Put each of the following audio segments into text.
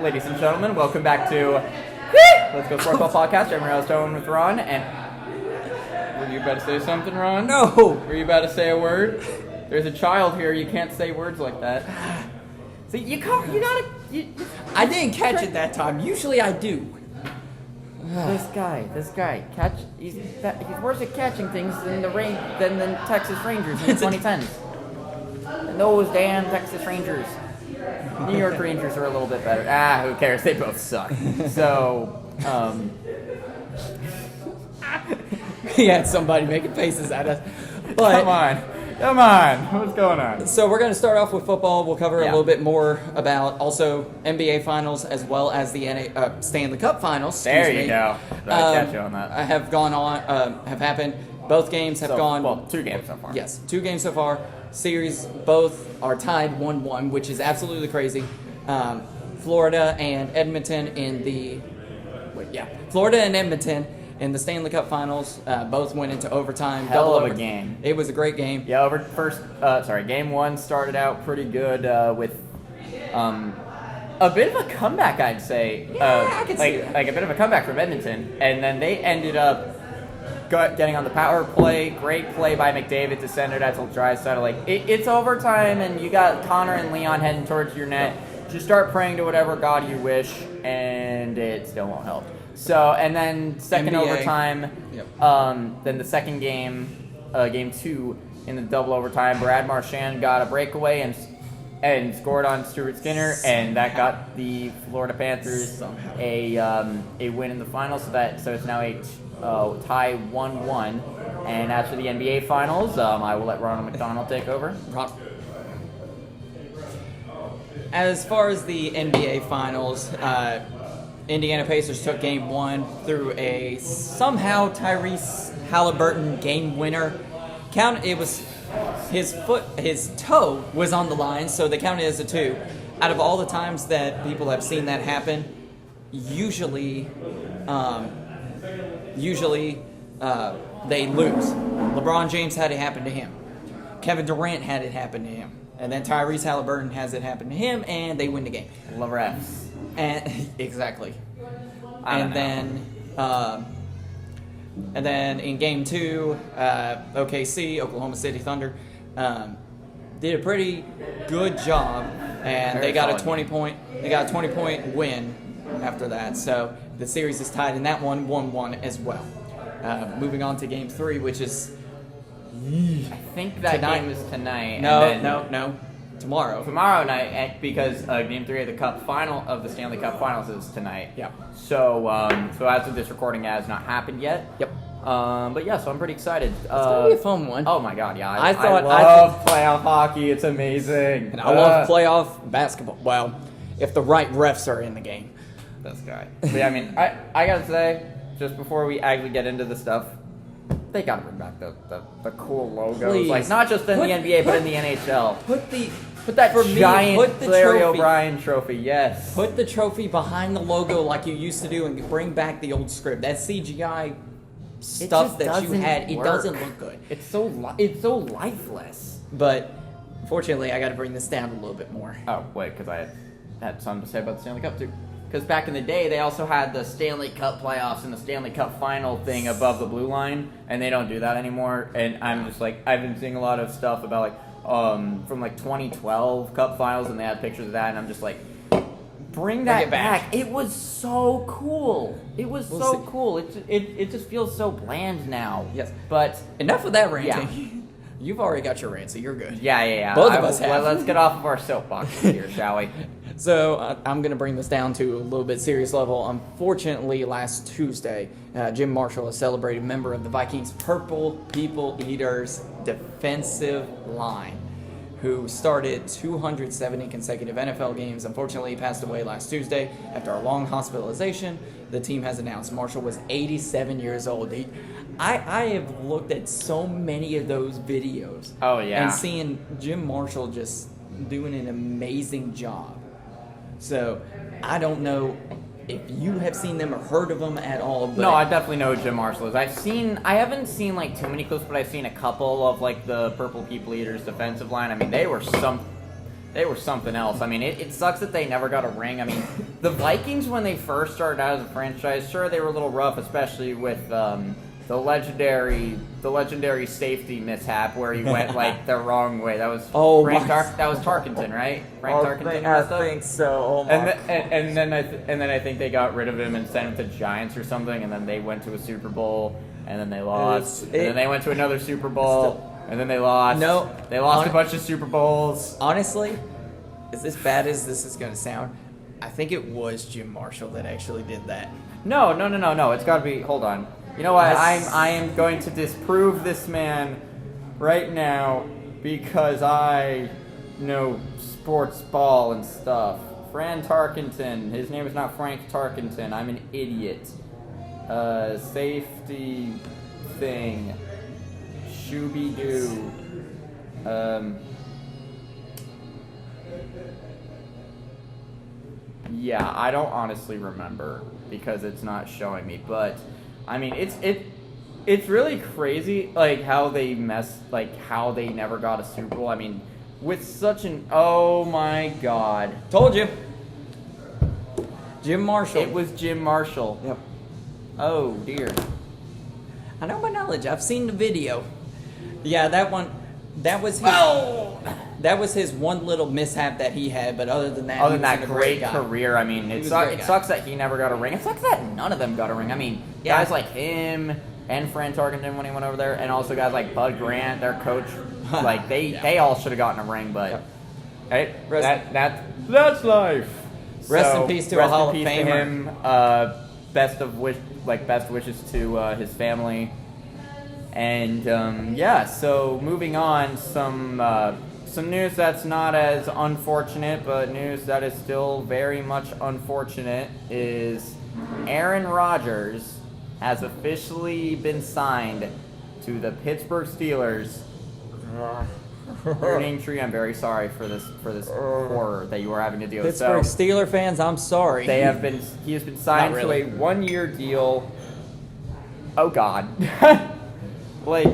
Ladies and gentlemen, welcome back to Let's Go Sportsball Podcast. I'm Real Stone with Ron, and were you about to say something, Ron? No! Were you about to say a word? There's a child here, you can't say words like that. See, you gotta... I didn't catch it that time. Usually I do. This guy, he's worse at catching things than the Texas Rangers in the 2010s. And those damn Texas Rangers. New York Rangers are a little bit better. Who cares? They both suck. So, He had somebody making faces at us. But Come on. What's going on? So we're going to start off with football. We'll cover a little bit more about also NBA Finals as well as the Stanley Cup Finals. There you go. Catch you on that. Have happened. Both games have gone. Well, 2 games so far. Yes, 2 games so far. Series both are tied 1-1, which is absolutely crazy. Florida and Edmonton in the Stanley Cup Finals both went into overtime. Hell of a game. It was a great game. Yeah, game 1 started out pretty good with a bit of a comeback, I'd say. I can see that. Like a bit of a comeback from Edmonton, and then they ended up getting on the power play. Great play by McDavid to send it out to Draisaitl. It's overtime, and you got Connor and Leon heading towards your net. Just start praying to whatever God you wish, and it still won't help. So, and then second NBA. overtime, then the second game, game 2, in the double overtime, Brad Marchand got a breakaway and scored on Stuart Skinner, and that got the Florida Panthers a win in the finals. So it's now a tie 1-1. And after the NBA Finals, I will let Ronald McDonald take over. As far as the NBA Finals, Indiana Pacers took Game 1 through a somehow Tyrese Halliburton game winner. It was his toe was on the line, so they counted it as a 2. Out of all the times that people have seen that happen, usually they lose. LeBron James had it happen to him. Kevin Durant had it happen to him. And then Tyrese Halliburton has it happen to him, and they win the game. Love refs. And exactly. And then in Game 2, OKC, Oklahoma City Thunder, did a pretty good job, and they got a 20-point win after that. So the series is tied in that one 1-1 as well. Moving on to Game 3, which is I think that game is tonight. No. Tomorrow night, because Game 3 of the Stanley Cup Finals is tonight. Yeah. So as of this recording, it has not happened yet. Yep. But yeah, so I'm pretty excited. It's gonna be a fun one. Oh my god, yeah! I love playoff hockey. It's amazing. And I love playoff basketball. Well, if the right refs are in the game. This guy. But yeah, I mean, I gotta say, just before we actually get into the stuff, they gotta bring back the cool logos. Please. Like, not just in the NBA, but in the NHL. Put that for me, giant put the Larry trophy. O'Brien trophy, yes. Put the trophy behind the logo like you used to do and bring back the old script. That CGI stuff that you had, it doesn't look good. It's so lifeless. But fortunately, I got to bring this down a little bit more. Oh, wait, because I had something to say about the Stanley Cup, too. Because back in the day, they also had the Stanley Cup playoffs and the Stanley Cup final thing above the blue line, and they don't do that anymore. And I'm just like, I've been seeing a lot of stuff about like from like 2012 Cup finals, and they had pictures of that, and I'm just like, bring that back. It was so cool. It was cool. It just feels so bland now. Yes. But enough of that ranting. Yeah. You've already got your rant, so you're good. Yeah. Both of us have. Let's get off of our soapbox here, shall we? So I'm going to bring this down to a little bit serious level. Unfortunately, last Tuesday, Jim Marshall, a celebrated member of the Vikings' Purple People Eaters defensive line, who started 270 consecutive NFL games. Unfortunately, he passed away last Tuesday after a long hospitalization. The team has announced Marshall was 87 years old. I have looked at so many of those videos. Oh, yeah. And seeing Jim Marshall just doing an amazing job. So, I don't know if you have seen them or heard of them at all. But no, I definitely know who Jim Marshall is. I haven't seen like too many clips, but I've seen a couple of like the Purple People Eaters defensive line. I mean, they were They were something else. I mean, it sucks that they never got a ring. I mean, the Vikings, when they first started out as a franchise, sure, they were a little rough, especially with the legendary safety mishap where he went like the wrong way. That was that was Tarkenton, right? Frank Tarkenton. I think so. And then I think they got rid of him and sent him to Giants or something, and then they went to a Super Bowl, and then they lost, and then they went to another Super Bowl. And then they lost. No. They lost a bunch of Super Bowls. Honestly, as bad as this is going to sound, I think it was Jim Marshall that actually did that. No. It's got to be. Hold on. You know what? I am going to disprove this man right now because I know sports ball and stuff. Fran Tarkenton. His name is not Frank Tarkenton. I'm an idiot. Safety thing. Shooby-doo. Yeah, I don't honestly remember because it's not showing me. But I mean, it's really crazy, like how they how they never got a Super Bowl. I mean, with such an oh my god, told you, Jim Marshall. It was Jim Marshall. Yep. Oh dear. I know my knowledge. I've seen the video. Yeah, that one. That was his. Oh! That was his one little mishap that he had, but other than that, great career. I mean, it sucks that he never got a ring. It sucks that none of them got a ring. I mean, guys like him and Fran Tarkenton when he went over there, and also guys like Bud Grant, their coach, like they all should have gotten a ring. But hey, that's life. Rest in peace to a Hall of Famer. To him. Best wishes to his family. And so moving on, some news that's not as unfortunate, but news that is still very much unfortunate is Aaron Rodgers has officially been signed to the Pittsburgh Steelers. Burning tree. I'm very sorry for this horror that you are having to deal with. Pittsburgh Steeler fans, I'm sorry. He has been signed to a 1-year deal. Oh God. Here's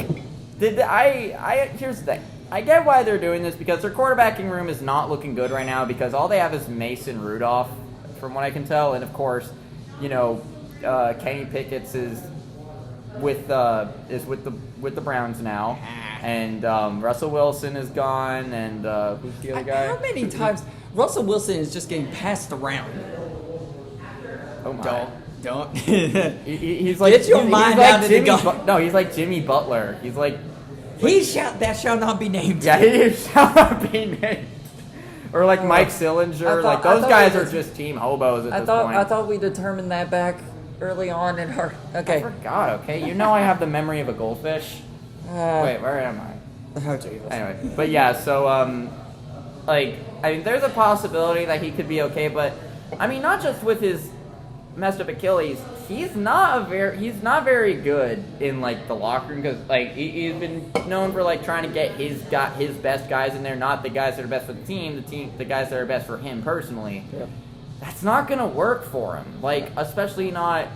the thing. I get why they're doing this because their quarterbacking room is not looking good right now because all they have is Mason Rudolph, from what I can tell, and of course, Kenny Pickett's is with the Browns now, and Russell Wilson is gone, and who's the other guy? How many times Russell Wilson is just getting passed around? Oh my! Don't. He's like get your mind out of the gun. No, he's like Jimmy Butler. He's like. That shall not be named. Yeah, he shall not be named. Or like Mike Sillinger. Those guys are just team hobos at this point. I thought we determined that back early on in our. Okay. I forgot. Okay, I have the memory of a goldfish. Wait, where am I? Oh Jesus. Anyway, but yeah, so there's a possibility that he could be okay, but I mean, not just with his messed up Achilles, he's not very good in the locker room because he's been known for trying to get his best guys in there, not the guys that are best for the team, the guys that are best for him personally. Yeah. That's not gonna work for him. Especially not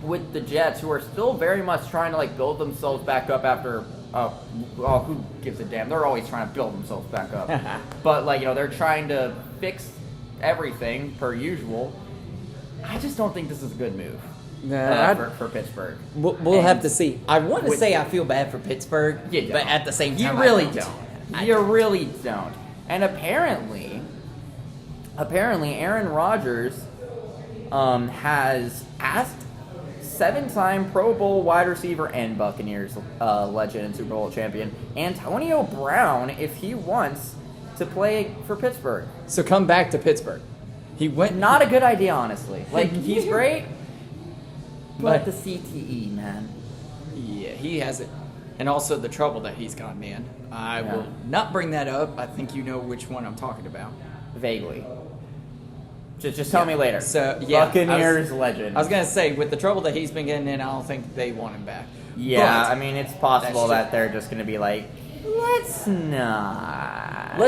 with the Jets, who are still very much trying to build themselves back up after. Who gives a damn? They're always trying to build themselves back up. But they're trying to fix everything per usual. I just don't think this is a good move for Pittsburgh. We'll have to see. I want to say I feel bad for Pittsburgh, but at the same time, you really don't. You really don't. And apparently, Aaron Rodgers has asked 7-time Pro Bowl wide receiver and Buccaneers legend and Super Bowl champion Antonio Brown if he wants to play for Pittsburgh. So come back to Pittsburgh. He went. Not a good idea, honestly. He's great, but the CTE, man. Yeah, he has it. And also the trouble that he's got, man. I will not bring that up. I think you know which one I'm talking about. Vaguely. Just tell me later. So yeah, Buccaneers legend. I was gonna say, with the trouble that he's been getting in, I don't think they want him back. Yeah, I mean, it's possible that they're just gonna be let's not.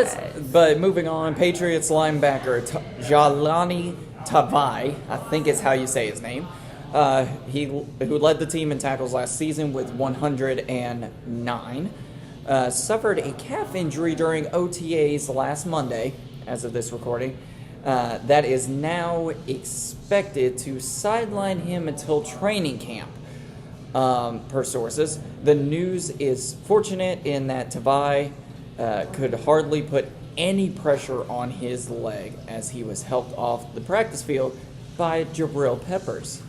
But moving on, Patriots linebacker Jalani Tavai, I think is how you say his name. Who led the team in tackles last season with 109. suffered a calf injury during OTAs last Monday, as of this recording. That is now expected to sideline him until training camp, per sources. The news is fortunate in that Thibedeau could hardly put any pressure on his leg as he was helped off the practice field by Jabril Peppers.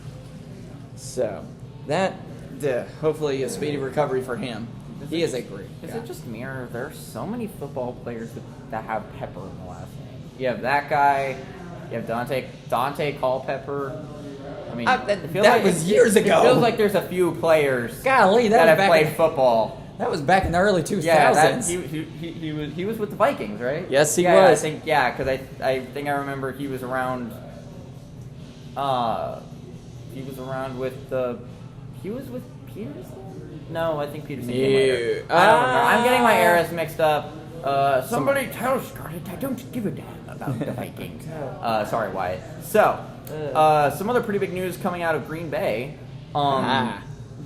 So, that, hopefully a speedy recovery for him. He is a great guy. Is it just me, or there are so many football players that have Pepper in the last name? You have that guy. You have Dante Culpepper. I mean, that was years ago. It feels like there's a few players Golly, that have played football. That was back in the early 2000s. Yeah, he was with the Vikings, right? Yes, he was. was. Because I think I remember he was around. He was around with the. He was with Peterson. No, I think Peterson came later. I don't remember. I'm getting my eras mixed up. Somebody tell Scarlett I don't give a damn about the Vikings. Sorry, Wyatt. So, some other pretty big news coming out of Green Bay.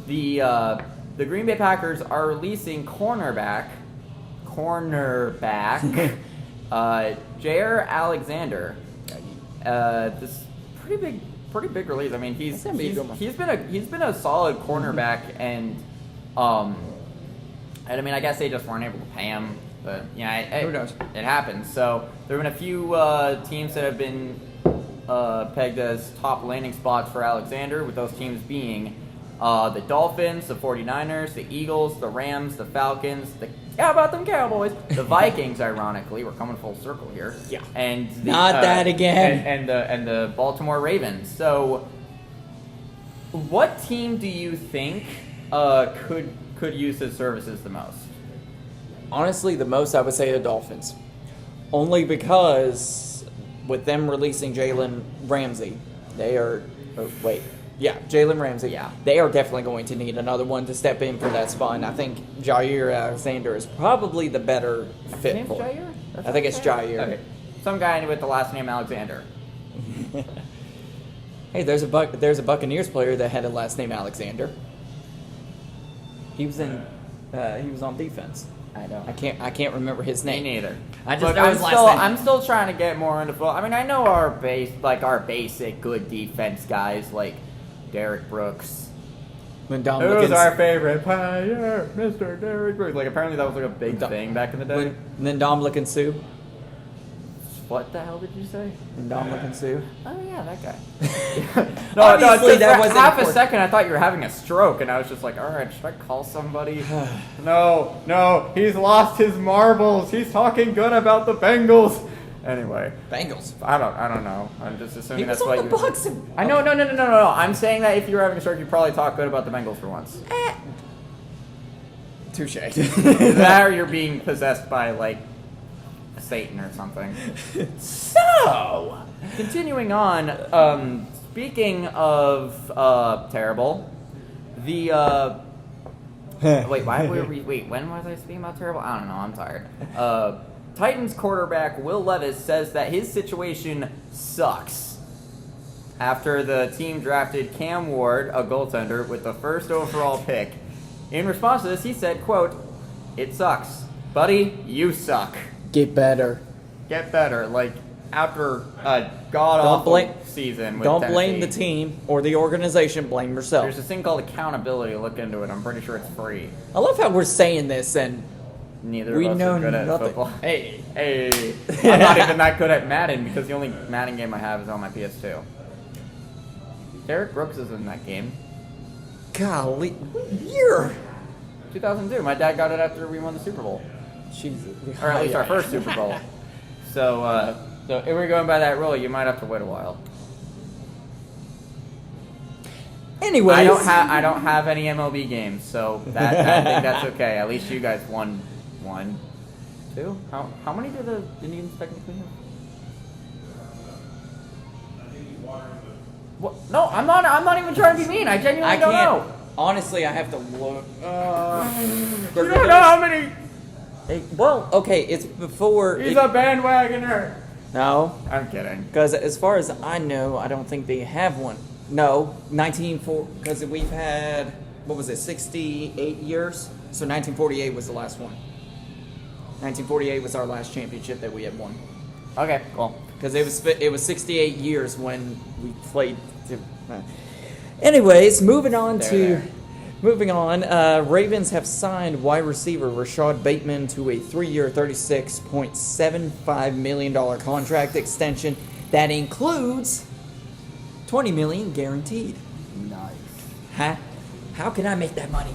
The Green Bay Packers are releasing cornerback, Jair Alexander. This pretty big release. I mean, he's been a solid cornerback, and I mean, I guess they just weren't able to pay him. But who knows? It happens. So there have been a few teams that have been pegged as top landing spots for Alexander, with those teams being the Dolphins, the 49ers, the Eagles, the Rams, the Falcons, how about them Cowboys? The Vikings, ironically, we're coming full circle here. Yeah. And Not that again. And the Baltimore Ravens. So, what team do you think could use his services the most? Honestly, the most I would say the Dolphins. Only because with them releasing Jalen Ramsey, they are... Jalen Ramsey. Yeah. They are definitely going to need another one to step in for that spot. And I think Jair Alexander is probably the better fit His name's for it. Jair? I think it's Jair. Okay. Some guy with the last name Alexander. Hey, there's a Buccaneers player that had a last name Alexander. He was on defense. I know. I can't remember his name. Me neither. I just know his last name. I'm still trying to get more into football. I mean, I know our basic good defense guys like Derek Brooks. Who's our favorite player, Mr. Derek Brooks? Like, apparently that was like a big thing back in the day. Ndamukong Suh. What the hell did you say? Ndamukong Suh. Oh yeah, that guy. Obviously, that wasn't half important. a second. I thought you were having a stroke, and I was just like, all right, should I call somebody? No, he's lost his marbles. He's talking good about the Bengals. Anyway, Bengals. I don't know. I'm just assuming that's what what the you. Bucks. I know, no. I'm saying that if you were having a stroke, you'd probably talk good about the Bengals for once. Touche. That or you're being possessed by like Satan or something. So, continuing on. Speaking of terrible, the wait, when was I speaking about terrible? I don't know. I'm tired. Titans quarterback Will Levis says that his situation sucks after the team drafted Cam Ward, a goaltender, with the first overall pick. In response to this, he said, quote, "It sucks. Buddy, you suck. Get better. Get better." Like, after a god-awful season with Don't Tennessee. blame the team or the organization. Blame yourself. There's this thing called accountability. Look into it. I'm pretty sure it's free. I love how we're saying this and Neither we of us know are good at nothing. football. Hey. I'm not even that good at Madden because the only Madden game I have is on my PS2. Derek Brooks is in that game. golly, what year? 2002. My dad got it after we won the Super Bowl. Jesus. Or at least our first Super Bowl. So if we're going by that rule, you might have to wait a while. Anyways, I don't have any MLB games, so I think that's okay. At least you guys won one, two. How many do the Indians technically have? What? No, I'm not even trying to be mean. I genuinely don't know. Honestly, I have to look. You don't know how many. Hey, well, okay, it's before. He's a bandwagoner. No, I'm kidding. because as far as I know, I don't think they have one. No, 1904, because we've had, what was it, 68 years So 1948 was the last one. 1948 was our last championship that we had won. Okay, cool. Because it was 68 years when we played. Anyways, moving on. Ravens have signed wide receiver Rashad Bateman to a 3-year, $36.75 million contract extension that includes $20 million guaranteed. Nice. Huh? How can I make that money?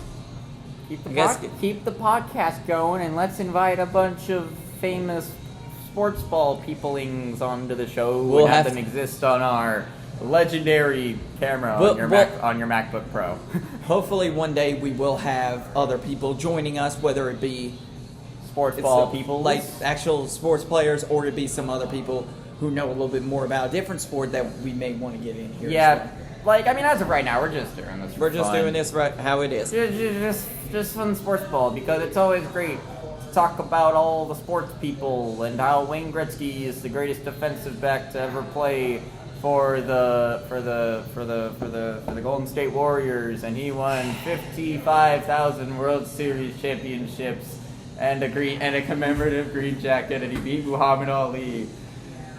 Keep the podcast going, and let's invite a bunch of famous Sportsball peoplings onto the show. We'll have have them exist on our legendary camera on your MacBook Pro. Hopefully one day we will have other people joining us, whether it be Sportsball people, like actual sports players, or it be some other people who know a little bit more about a different sport that we may want to get in here. Yeah, like, I mean, as of right now, we're just doing this. We're just doing this right how it is. Just fun Sportsball, because it's always great to talk about all the sports people and how Wayne Gretzky is the greatest defensive back to ever play for the Golden State Warriors, and he won 55,000 World Series championships and a commemorative green jacket, and he beat Muhammad Ali.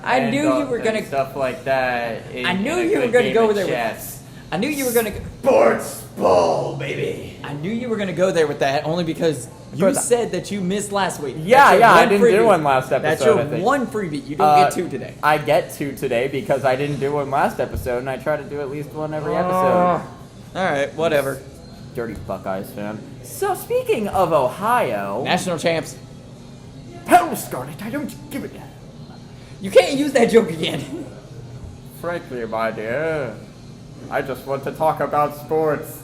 I knew you were gonna stuff like that. I knew you were gonna go there with that. I knew you were gonna Sportsball, baby. I knew you were gonna go there with that only because you said that you missed last week. Yeah, I didn't do one last episode. That's your one freebie. You don't get two today. I get two today because I didn't do one last episode, and I try to do at least one every episode. All right, whatever. Dirty Buckeyes fan. So speaking of Ohio, National champs. Hell, Scarlet, I don't give a damn. You can't use that joke again. Frankly, my dear, I just want to talk about sports.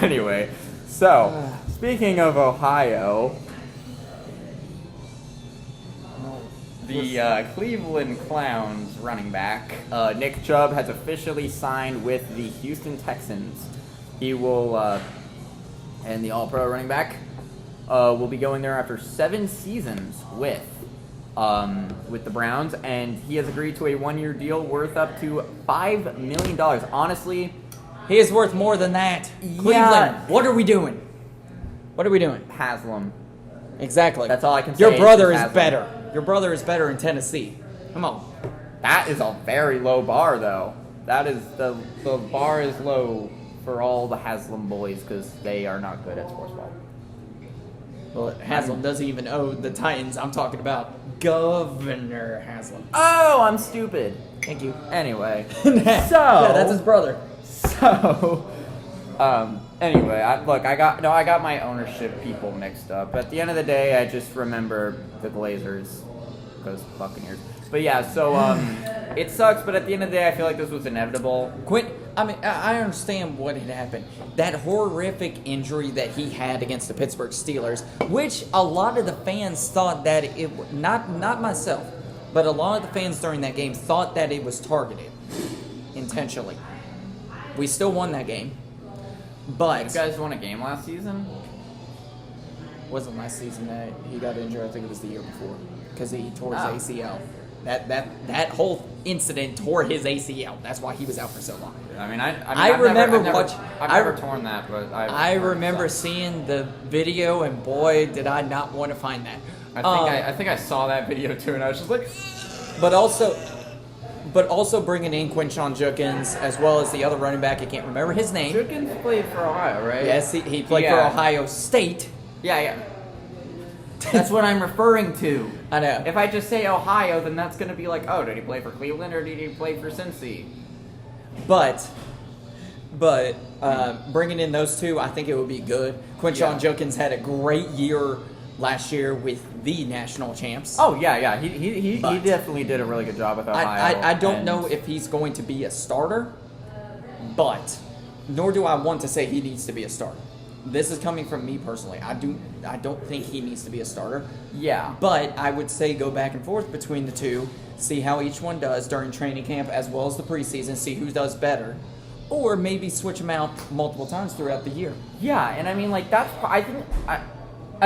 Anyway, so speaking of Ohio, the Cleveland Clowns running back, Nick Chubb, has officially signed with the Houston Texans. He will, and the All-Pro running back, will be going there after 7 seasons with the Browns, and he has agreed to a 1-year deal worth up to $5 million. Honestly, he is worth more than that. Yeah. Cleveland, what are we doing? What are we doing? Haslam. Exactly. That's all I can say. Your brother is Haslam. better. Your brother is better in Tennessee. Come on. That is a very low bar, though. That is the bar is low for all the Haslam boys because they are not good at sports ball. Well, Haslam doesn't even own the Titans. I'm talking about Governor Haslam. Oh, I'm stupid. Thank you. Anyway, yeah, that's his brother. So, anyway, I got my ownership people mixed up. At the end of the day, I just remember the Glazers because Buccaneers. But yeah, so it sucks. But at the end of the day, I feel like this was inevitable. I understand what had happened. That horrific injury that he had against the Pittsburgh Steelers, which a lot of the fans thought that it, not myself, but a lot of the fans during that game thought that it was targeted intentionally. We still won that game, but You guys won a game last season? wasn't last season that he got injured. I think it was the year before because he tore his ACL. That whole incident tore his ACL. That's why he was out for so long. I mean, I've never torn that, but I remember seeing the video, and boy, did I not want to find that. I think I saw that video too, and I was just like, But also bringing in Quinshon Judkins as well as the other running back. I can't remember his name. Judkins played for Ohio, right? Yes, he played for Ohio State. Yeah. That's what I'm referring to. I know. If I just say Ohio, then that's going to be like, oh, did he play for Cleveland or did he play for Cincy? But bringing in those two, I think it would be good. Quinshon Judkins had a great year last year with the national champs. Oh, yeah. He definitely did a really good job with Ohio. I don't know if he's going to be a starter, but nor do I want to say he needs to be a starter. This is coming from me personally. I don't think he needs to be a starter. Yeah. But I would say go back and forth between the two, see how each one does during training camp as well as the preseason, see who does better. Or maybe switch them out multiple times throughout the year. Yeah, and I mean, like, I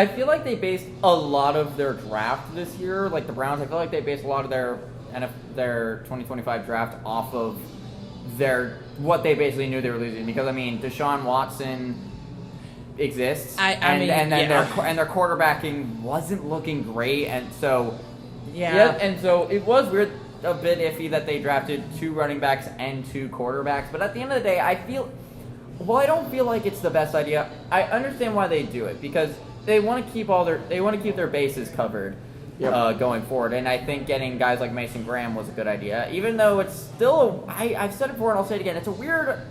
feel like they based a lot of their draft this year, like the Browns, I feel like they based a lot of their 2025 draft off of what they basically knew they were losing. Because, I mean, Deshaun Watson exists. I mean, and then yeah. their quarterbacking wasn't looking great, and so Yeah. and so it was weird, a bit iffy that they drafted 2 running backs and 2 quarterbacks. But at the end of the day, I don't feel like it's the best idea. I understand why they do it because they want to keep their bases covered. Yep. Going forward, and I think getting guys like Mason Graham was a good idea. Even though it's still, I've said it before and I'll say it again.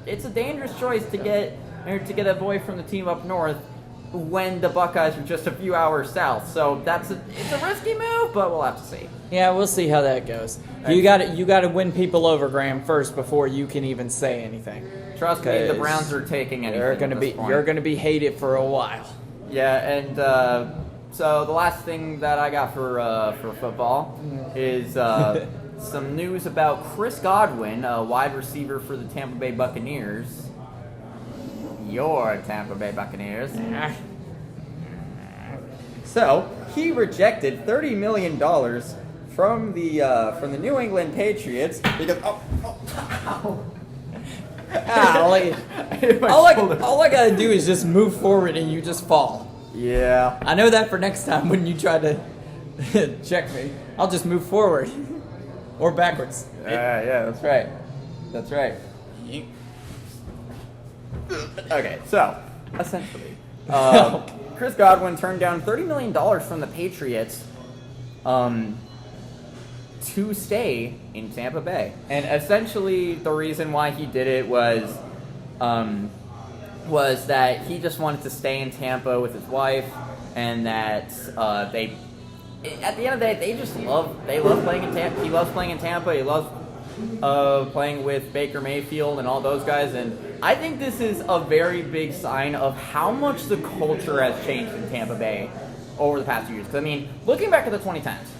It's a dangerous choice to get a boy from the team up north when the Buckeyes are just a few hours south. So it's a risky move, but we'll have to see. Yeah, we'll see how that goes. You got to win people over, Graham, first before you can even say anything. Trust me, the Browns are taking anything. You're gonna be hated for a while. Yeah, and. So the last thing that I got for football is some news about Chris Godwin, a wide receiver for the Tampa Bay Buccaneers. Your Tampa Bay Buccaneers. So he rejected $30 million from the New England Patriots because all I gotta do is just move forward and you just fall. Yeah. I know that for next time when you try to check me. I'll just move forward. Or backwards. Yeah, that's right. That's right. Okay, so, essentially, Chris Godwin turned down $30 million from the Patriots to stay in Tampa Bay. And essentially, the reason why he did it was that he just wanted to stay in Tampa with his wife, and that at the end of the day, they love playing in Tampa. He loves playing in Tampa. He loves playing with Baker Mayfield and all those guys. And I think this is a very big sign of how much the culture has changed in Tampa Bay over the past few years. 'Cause, I mean, looking back at the 2010s,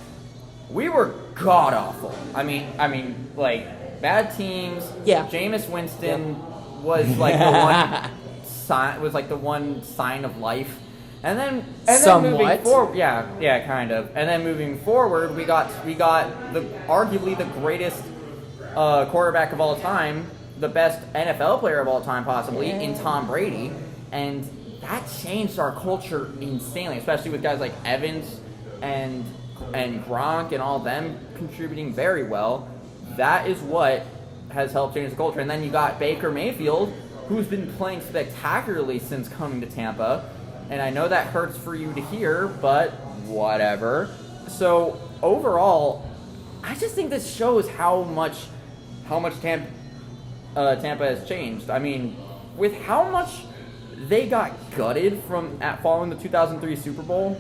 we were god awful. I mean, like bad teams. Yeah. Jameis Winston was like the one. Was like the one sign of life, and then moving forward, yeah, kind of. And then moving forward, we got arguably the greatest quarterback of all time, the best NFL player of all time, possibly in Tom Brady, and that changed our culture insanely, especially with guys like Evans and Gronk and all of them contributing very well. That is what has helped change the culture. And then you got Baker Mayfield, who's been playing spectacularly since coming to Tampa. And I know that hurts for you to hear, but whatever. So overall, I just think this shows how much Tampa has changed. I mean, with how much they got gutted following the 2003 Super Bowl,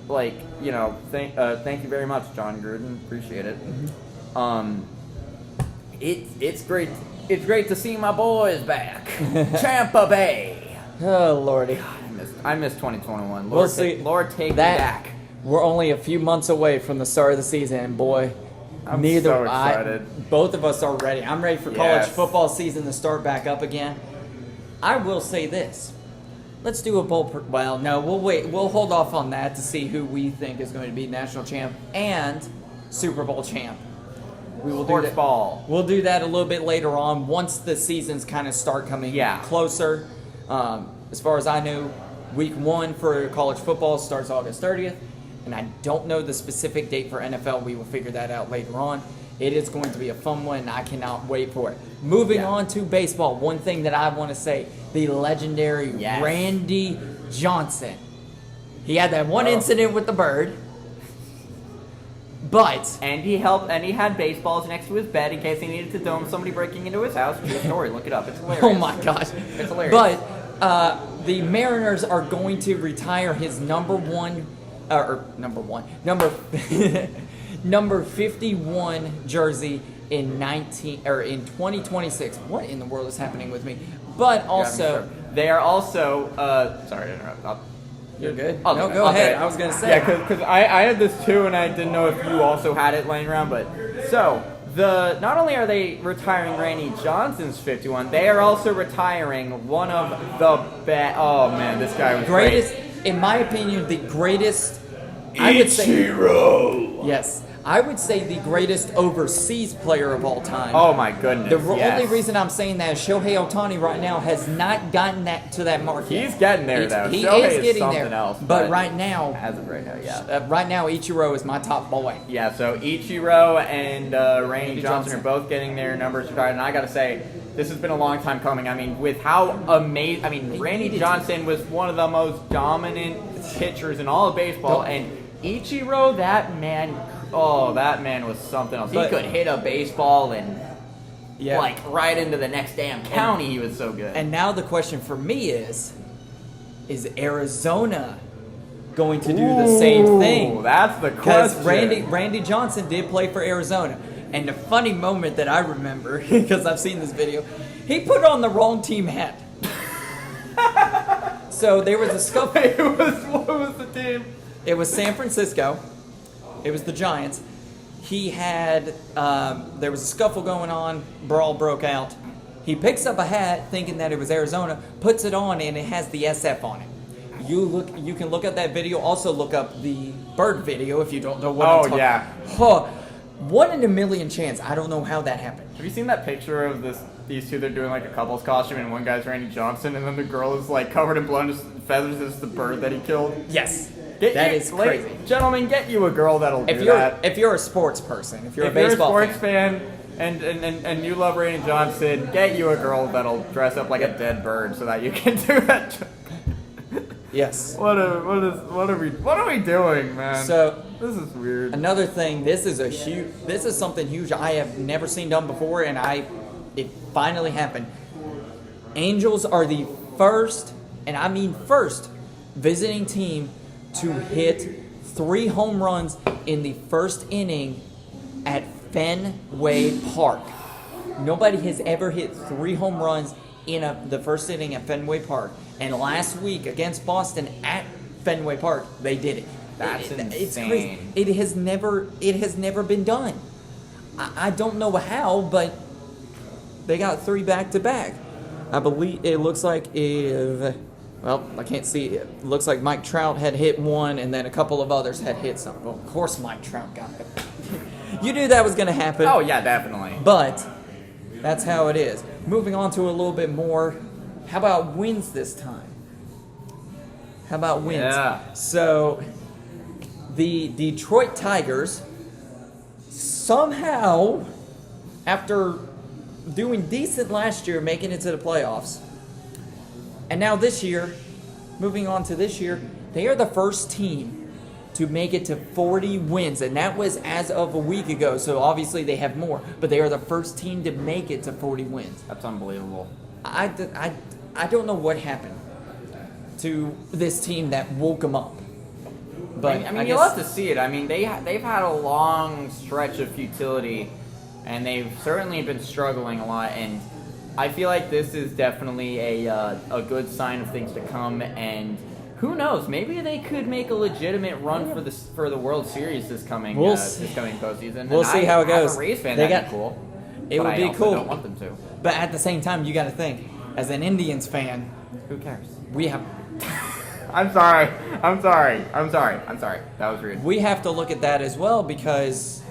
like, you know, thank you very much, John Gruden. Appreciate it. It's great. It's great to see my boys back. Tampa Bay. Oh, Lordy. God, I miss 2021. We'll see. Lord, take me back. We're only a few months away from the start of the season, and boy, I'm so excited. Both of us are ready. I'm ready for college football season to start back up again. I will say this. Let's do a bowl. Well, no, we'll wait. We'll hold off on that to see who we think is going to be national champ and Super Bowl champ. We will do that. Sportsball. We'll do that a little bit later on once the seasons kind of start coming closer. As far as I know, week 1 for college football starts August 30th, and I don't know the specific date for NFL. We will figure that out later on. It is going to be a fun one, and I cannot wait for it. Moving on to baseball, one thing that I want to say, the legendary Randy Johnson. He had that one incident with the bird. And he had baseballs next to his bed in case he needed to dome somebody breaking into his house. True story. Look it up. It's hilarious. Oh my gosh. It's hilarious. But the Mariners are going to retire his number 51 jersey in 2026. What in the world is happening with me? But also, they are also. Sorry to interrupt. You're good. No, go ahead. I was gonna say. Yeah, because I had this too, and I didn't know if you also had it laying around. But so not only are they retiring Randy Johnson's 51, they are also retiring one of the best. Oh man, this guy was greatest, great. In my opinion, the greatest. I would say. Ichiro. Yes, I would say the greatest overseas player of all time. Oh my goodness! The yes. only reason I'm saying that is Shohei Ohtani right now has not gotten that to that mark yet. He's getting there though. He Shohei is getting something there. else, but right now, as of right now, yeah. right now, Ichiro is my top boy. Yeah, so Ichiro and Randy Johnson are both getting their numbers retired, and I gotta say, this has been a long time coming. I mean, with how amazing, I mean, Randy Johnson was one of the most dominant pitchers in all of baseball, and Ichiro, that man was something else. He could hit a baseball and like right into the next damn county. He was so good. And now the question for me is Arizona going to do the same thing? That's the Because question. Randy Johnson did play for Arizona. And the funny moment that I remember, because I've seen this video, he put on the wrong team hat. So there was a scuffle. What was the team? It was San Francisco. It was the Giants. He had, there was a scuffle going on. Brawl broke out. He picks up a hat thinking that it was Arizona, puts it on, and it has the SF on it. You can look at that video. Also look up the bird video if you don't know what I'm talking about. Huh. 1 in a million chance. I don't know how that happened. Have you seen that picture of these two? They're doing like a couple's costume, and one guy's Randy Johnson, and then the girl is like covered in blood, and just feathers is the bird that he killed. Yes. That is crazy. Gentlemen, get you a girl that'll do that. If you're a sports person, if you're a baseball sports fan, and you love Randy Johnson, get you a girl that'll dress up like a dead bird so that you can do that. Yes. What are we doing, man? So this is weird. Another thing, this is something huge I have never seen done before, and it finally happened. Angels are the first, and I mean first, visiting team to hit 3 home runs in the first inning at Fenway Park. Nobody has ever hit 3 home runs in the first inning at Fenway Park. And last week against Boston at Fenway Park, they did it. That's insane. It's crazy. It has never been done. I don't know how, but they got 3 back-to-back. I believe it looks like I can't see it. It looks like Mike Trout had hit 1, and then a couple of others had hit some. Well, of course Mike Trout got it. You knew that was going to happen. Oh, yeah, definitely. But that's how it is. Moving on to a little bit more. How about wins this time? How about wins? Yeah. So, the Detroit Tigers somehow, after doing decent last year, making it to the playoffs, and now this year, moving on to this year, they are the first team to make it to 40 wins, and that was as of a week ago, so obviously they have more, but they are the first team to make it to 40 wins. That's unbelievable. I don't know what happened to this team that woke them up. But I mean, you'll have to see it. I mean, they've had a long stretch of futility, and they've certainly been struggling a lot, and I feel like this is definitely a good sign of things to come, and who knows? Maybe they could make a legitimate run for the World Series this coming postseason. We'll see how it goes. As a Rays fan, that'd be cool. It would be cool. I don't want them to. But at the same time, you got to think, as an Indians fan, who cares? We have. I'm sorry. That was rude. We have to look at that as well, because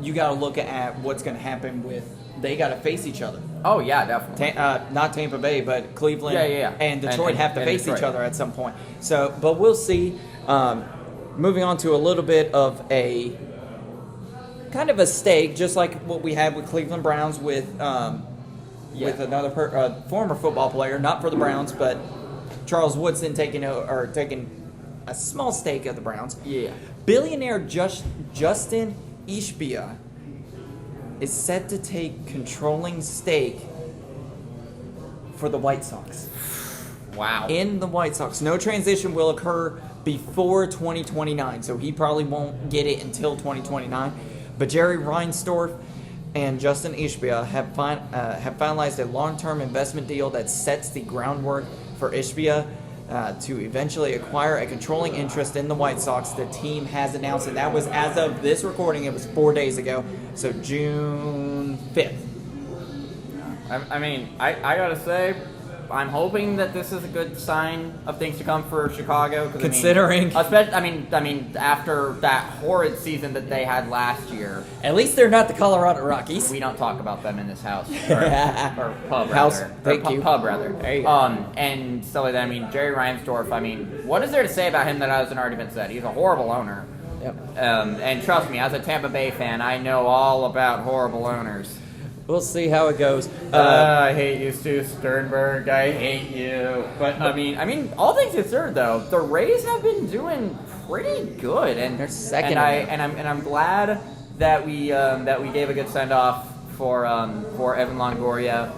you got to look at what's going to happen with. They got to face each other. Oh yeah, definitely. Not Tampa Bay, but Cleveland and Detroit have to face each other at some point. So, but we'll see. Moving on to a little bit of a kind of a stake, just like what we had with Cleveland Browns with another former football player, not for the Browns, but Charles Woodson taking a small stake of the Browns. Yeah. Billionaire Justin Ishbia is set to take controlling stake for the White Sox. Wow. In the White Sox. No transition will occur before 2029, so he probably won't get it until 2029. But Jerry Reinsdorf and Justin Ishbia have finalized a long-term investment deal that sets the groundwork for Ishbia to eventually acquire a controlling interest in the White Sox. The team has announced, and that was as of this recording, it was 4 days ago, so June 5th. I mean, I gotta say, I'm hoping that this is a good sign of things to come for Chicago. Considering, I mean, after that horrid season that they had last year. At least they're not the Colorado Rockies. We don't talk about them in this house or pub rather. Thank you. Pub rather. There you go. And so I mean, Jerry Reinsdorf. I mean, what is there to say about him that hasn't already been said? He's a horrible owner. Yep. And trust me, as a Tampa Bay fan, I know all about horrible owners. We'll see how it goes. I hate you, Stu Sternberg. I hate you. But I mean, all things considered, though, the Rays have been doing pretty good, and they're second. I'm glad that we gave a good send off for Evan Longoria.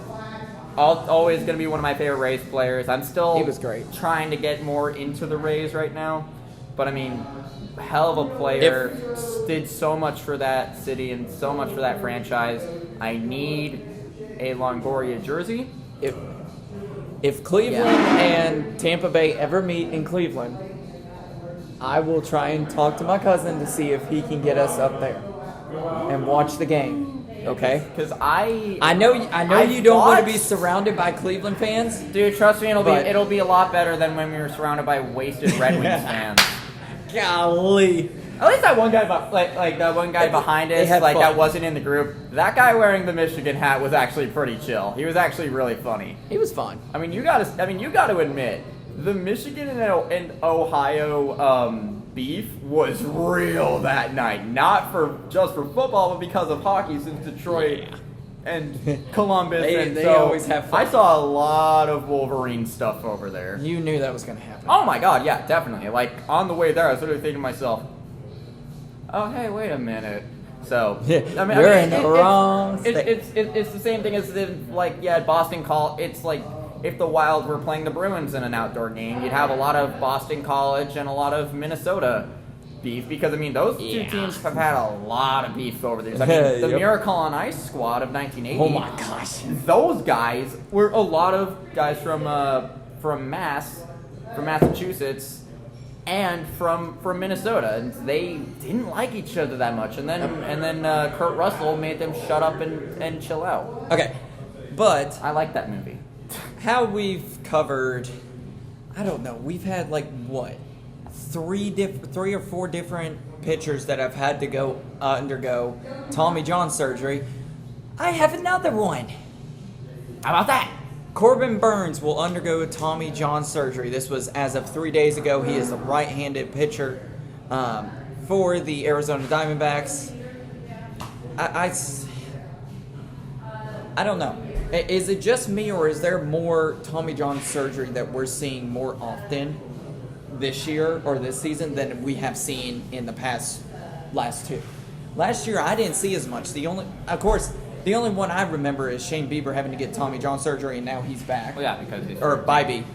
Always going to be one of my favorite Rays players. I'm still he was great. Trying to get more into the Rays right now, but I mean, hell of a player. Did so much for that city and so much for that franchise. I need a Longoria jersey. If Cleveland and Tampa Bay ever meet in Cleveland, I will try and talk to my cousin to see if he can get us up there and watch the game. Okay? Because I know you don't want to be surrounded by Cleveland fans. Dude, trust me, it'll be a lot better than when we were surrounded by wasted Red Wings fans. Golly. At least that one guy, like that one guy behind us, that wasn't in the group. That guy wearing the Michigan hat was actually pretty chill. He was actually really funny. He was fun. I mean, you got to admit, the Michigan and Ohio beef was real that night. Not just for football, but because of hockey, since Detroit and Columbus. They always have fun. I saw a lot of Wolverine stuff over there. You knew that was going to happen. Oh my God, yeah, definitely. Like on the way there, I was literally thinking to myself, "Oh, hey, wait a minute." So we're in the wrong state. It's the same thing as if Boston it's like if the Wild were playing the Bruins in an outdoor game, you'd have a lot of Boston College and a lot of Minnesota beef because I mean those two teams have had a lot of beef over these. I mean the Miracle on Ice squad of 1980. Oh my gosh, those guys were a lot of guys from Massachusetts. And from Minnesota, and they didn't like each other that much. And then Kurt Russell made them shut up and chill out. Okay, but I like that movie. How we've covered, I don't know. We've had like what, three or four different pitchers that have had to undergo Tommy John surgery. I have another one. How about that? Corbin Burns will undergo Tommy John surgery. This was as of 3 days ago. He is a right-handed pitcher for the Arizona Diamondbacks. I don't know. Is it just me, or is there more Tommy John surgery that we're seeing more often this year or this season than we have seen in the last two? Last year, I didn't see as much. The only one I remember is Shane Bieber having to get Tommy John surgery, and now he's back. Well, yeah, because or Bybee.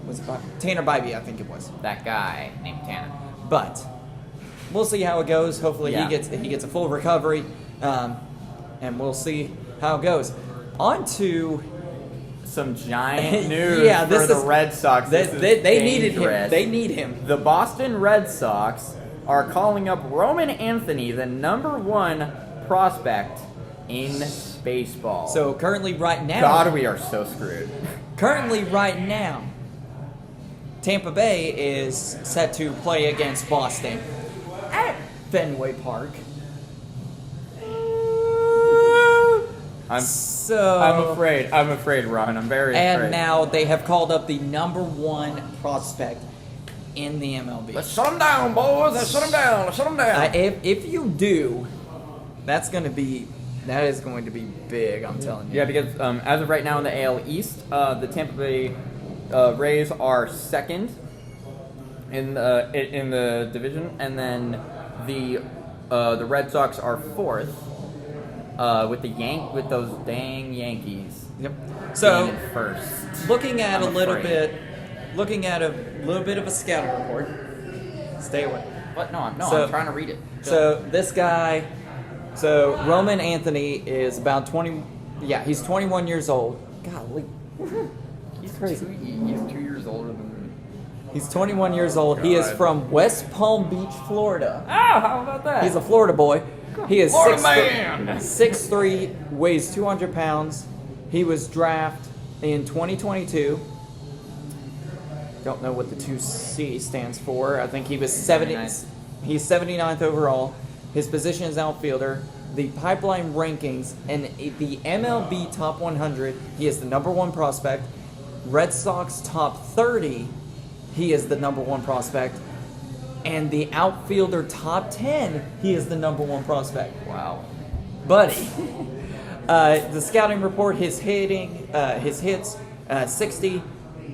Was it Bybee? Tanner Bybee, I think it was. That guy named Tanner. But we'll see how it goes. Hopefully he gets a full recovery, and we'll see how it goes. On to some giant news for the Red Sox. They needed him. They need him. The Boston Red Sox are calling up Roman Anthony, the #1 prospect in baseball. So currently right now... God, we are so screwed. Currently right now, Tampa Bay is set to play against Boston at Fenway Park. I'm afraid, Ron. I'm very afraid. And now they have called up the #1 prospect in the MLB. Let's shut them down, boys. Let's shut them down. Let's shut them down. If you do, that is going to be big, I'm telling you. Yeah, because as of right now in the AL East, the Tampa Bay Rays are second in the division, and then the Red Sox are fourth with those dang Yankees. Yep. So being in first. Looking at a little bit of a scouting report. Stay away. What? No, I'm trying to read it. So this guy. So Roman Anthony is about 20. Yeah, he's 21 years old. Golly, he's crazy. He's 2 years older than me. He's 21 years old. God. He is from West Palm Beach, Florida. Oh, how about that? He's a Florida boy. He is Florida man. 6'3", weighs 200 pounds. He was drafted in 2022, don't know what the 2C stands for. I think he was 79th. He's 79th overall. His position is outfielder. The pipeline rankings and the MLB top 100, he is the number 1 prospect. Red Sox top 30, he is the number 1 prospect. And the outfielder top 10, he is the number 1 prospect. Wow. Buddy. The scouting report, his hitting, his hits, 60.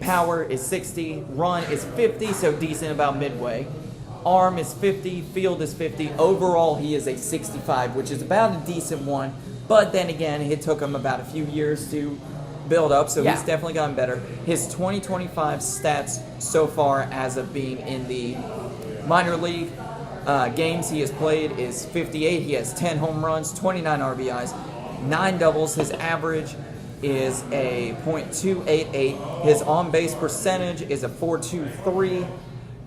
Power is 60. Run is 50, so decent about midway. Arm is 50. Field is 50. Overall, he is a 65, which is about a decent one. But then again, it took him about a few years to build up, so he's definitely gotten better. His 2025 stats so far as of being in the minor league games he has played is 58. He has 10 home runs, 29 RBIs, 9 doubles. His average is a .288. His on-base percentage is a .423.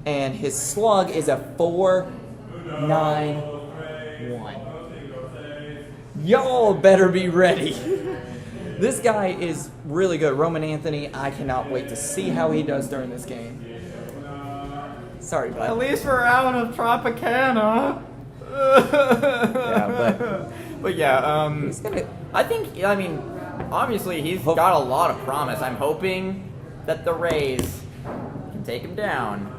And his slug is a .491. Y'all better be ready. This guy is really good. Roman Anthony, I cannot wait to see how he does during this game. Sorry, bud. At least we're out of Tropicana. but yeah, He's gonna. I mean, obviously he's got a lot of promise. I'm hoping that the Rays can take him down.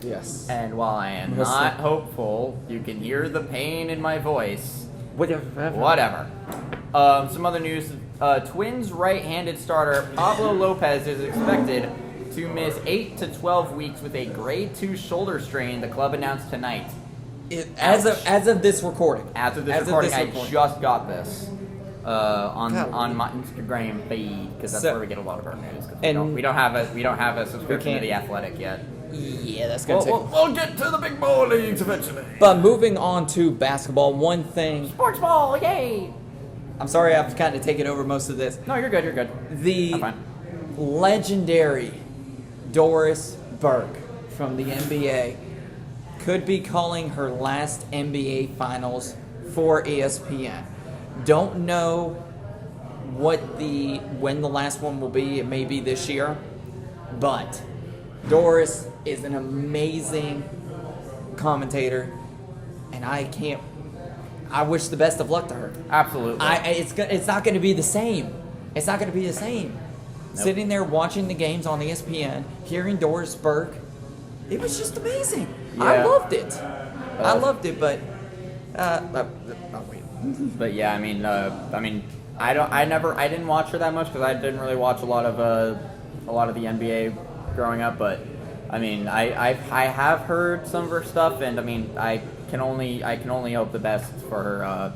Yes. And while I am not hopeful, you can hear the pain in my voice. Whatever. Some other news. Twins right-handed starter Pablo Lopez is expected to miss 8 to 12 weeks with a grade 2 shoulder strain, the club announced tonight. As of this recording. I just got this on my Instagram feed because that's where we get a lot of our news. We don't have a subscription to The Athletic yet. Yeah, that's going to take... We'll get to the big ball leagues eventually. But moving on to basketball, one thing... Sportsball, yay! I'm sorry I've kind of taken over most of this. No, you're good. The I'm fine. legendary Doris Burke from the NBA could be calling her last NBA Finals for ESPN. Don't know when the last one will be. It may be this year. But Doris is an amazing commentator, and I wish the best of luck to her. Absolutely. It's not going to be the same. It's not going to be the same. Nope. Sitting there watching the games on ESPN, hearing Doris Burke, it was just amazing. Yeah. I loved it. But wait. But yeah, I didn't watch her that much because I didn't really watch a lot of the NBA growing up. But I mean, I have heard some of her stuff, and I mean, I can only hope the best for her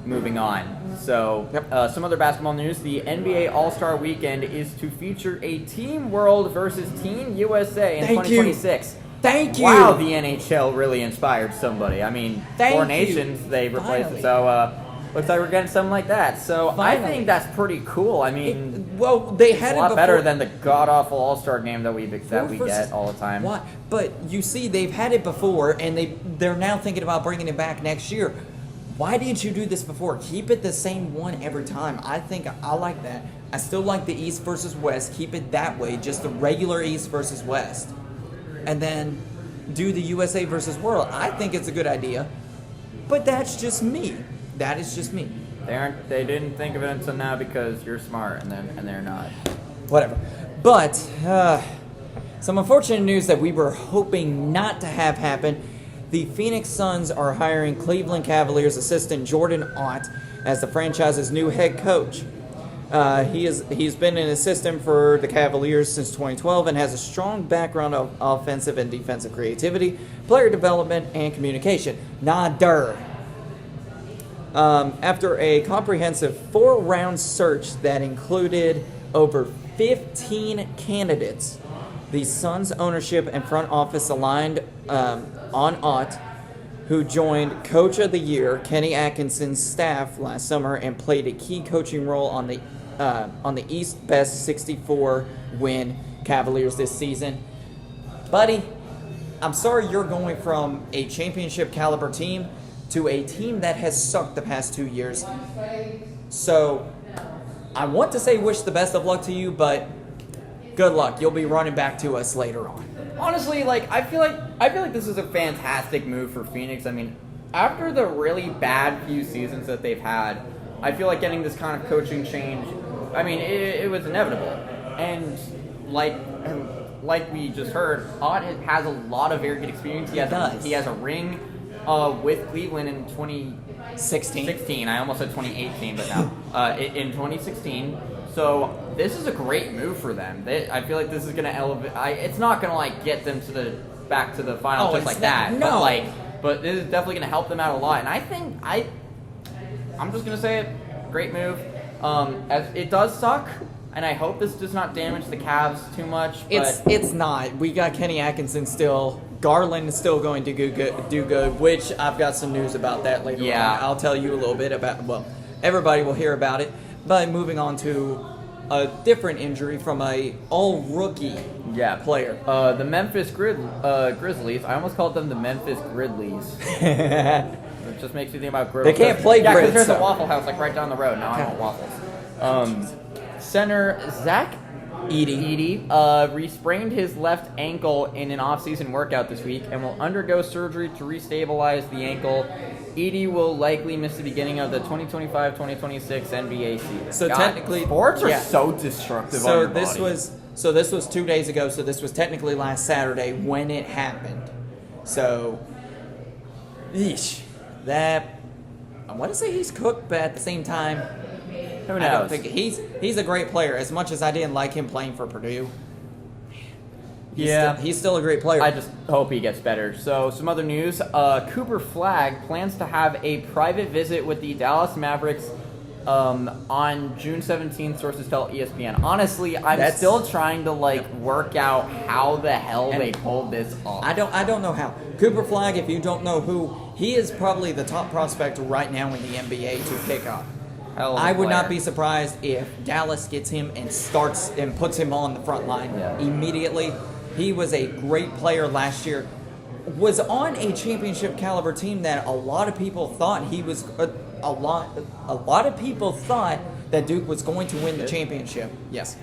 moving on. So, some other basketball news: the NBA All-Star Weekend is to feature a Team World versus Team USA in 2026. Thank you. Wow, the NHL really inspired somebody. I mean, Four Nations, they replaced it. So, looks like we're getting something like that. So, I think that's pretty cool. I mean, they had it's a lot better than the god-awful All-Star game that we get all the time. What? But you see, they've had it before, and they're now thinking about bringing it back next year. Why didn't you do this before? Keep it the same one every time. I think I like that. I still like the East versus West. Keep it that way, just the regular East versus West. And then do the USA versus World. I think it's a good idea. But that's just me. That is just me. They didn't think of it until now because you're smart, and they're not. Whatever. But some unfortunate news that we were hoping not to have happen. The Phoenix Suns are hiring Cleveland Cavaliers assistant Jordan Ott as the franchise's new head coach. He's been an assistant for the Cavaliers since 2012 and has a strong background of offensive and defensive creativity, player development, and communication. Nader. After a comprehensive 4-round search that included over 15 candidates, the Suns ownership and front office aligned on Ott, who joined Coach of the Year Kenny Atkinson's staff last summer and played a key coaching role on the East Best 64 win Cavaliers this season. Buddy, I'm sorry you're going from a championship caliber team to a team that has sucked the past 2 years. So I want to say wish the best of luck to you, but good luck. You'll be running back to us later on. Honestly, like I feel like this is a fantastic move for Phoenix. I mean, after the really bad few seasons that they've had, I feel like getting this kind of coaching change, I mean, it was inevitable. And like we just heard, Ott has a lot of very good experience. He has a ring with Cleveland in 2016. I almost said 2018, but no. In 2016. So this is a great move for them. I feel like this is going to elevate. It's not going to like get them back to the final just like that. No. But this is definitely going to help them out a lot. And I think I'm just going to say it. Great move. As it does suck, and I hope this does not damage the Cavs too much. But It's not. We got Kenny Atkinson still. Garland is still going to do good, which I've got some news about that later on. I'll tell you a little bit about. Well, everybody will hear about it. But moving on to a different injury from a all-rookie player. The Memphis Grizzlies. I almost called them the Memphis Gridleys. It just makes me think about griddles. They can't play grids. Yeah, because there's a Waffle House like right down the road. Now I want waffles. Center Zach Edey re-sprained his left ankle in an off-season workout this week and will undergo surgery to restabilize the ankle. Edey will likely miss the beginning of the 2025-2026 NBA season. So technically, sports are so destructive on your body. So this was 2 days ago. So this was technically last Saturday when it happened. So, that I want to say he's cooked, but at the same time, who knows? I don't think he's a great player. As much as I didn't like him playing for Purdue, he's still a great player. I just hope he gets better. So, some other news. Cooper Flagg plans to have a private visit with the Dallas Mavericks on June 17th, sources tell ESPN. Honestly, I'm still trying to work out how the hell they pulled this off. I don't know how. Cooper Flagg, if you don't know who, he is probably the top prospect right now in the NBA to pick up. I would not be surprised if Dallas gets him and starts and puts him on the front line immediately. He was a great player last year. Was on a championship caliber team that a lot of people thought he was. A lot of people thought that Duke was going to win the championship. Yes,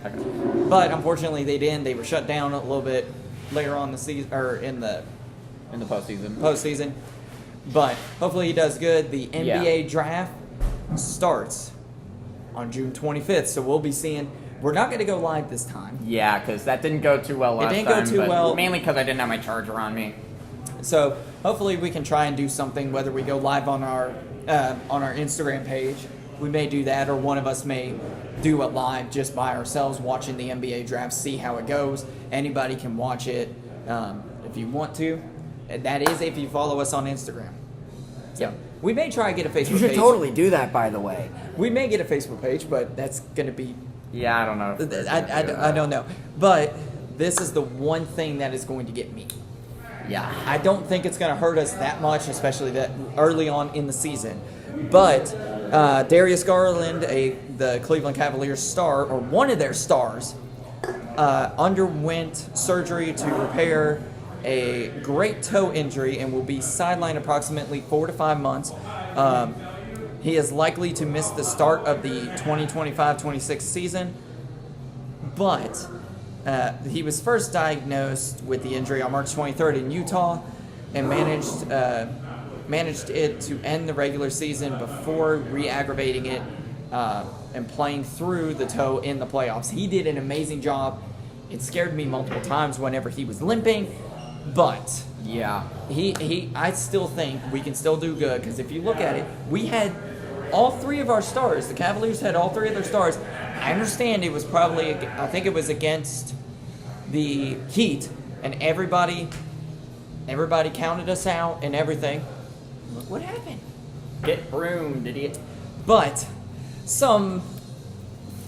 but unfortunately they didn't. They were shut down a little bit later on the season, or in the postseason. But hopefully he does good. The NBA draft starts on June 25th, so we'll be seeing. We're not going to go live this time. Yeah, because that didn't go too well last time. It didn't go too well. Mainly because I didn't have my charger on me. So hopefully we can try and do something, whether we go live on our Instagram page. We may do that, or one of us may do it live just by ourselves, watching the NBA draft, see how it goes. Anybody can watch it if you want to. That is if you follow us on Instagram. So we may try and get a Facebook page. You should totally do that, by the way. We may get a Facebook page, but that's going to be... Yeah, I don't know. I don't know. But this is the one thing that is going to get me. Yeah. I don't think it's going to hurt us that much, especially that early on in the season. But Darius Garland, the Cleveland Cavaliers star, or one of their stars, underwent surgery to repair a great toe injury and will be sidelined approximately 4 to 5 months. He is likely to miss the start of the 2025-26 season, but he was first diagnosed with the injury on March 23rd in Utah and managed it to end the regular season before re-aggravating it and playing through the toe in the playoffs. He did an amazing job. It scared me multiple times whenever he was limping, but I still think we can still do good, because if you look at it, we had all three of our stars. The Cavaliers had all three of their stars. I understand it was probably, I think it was against the Heat, and everybody counted us out and everything. Look what happened. Get broomed, idiot. But some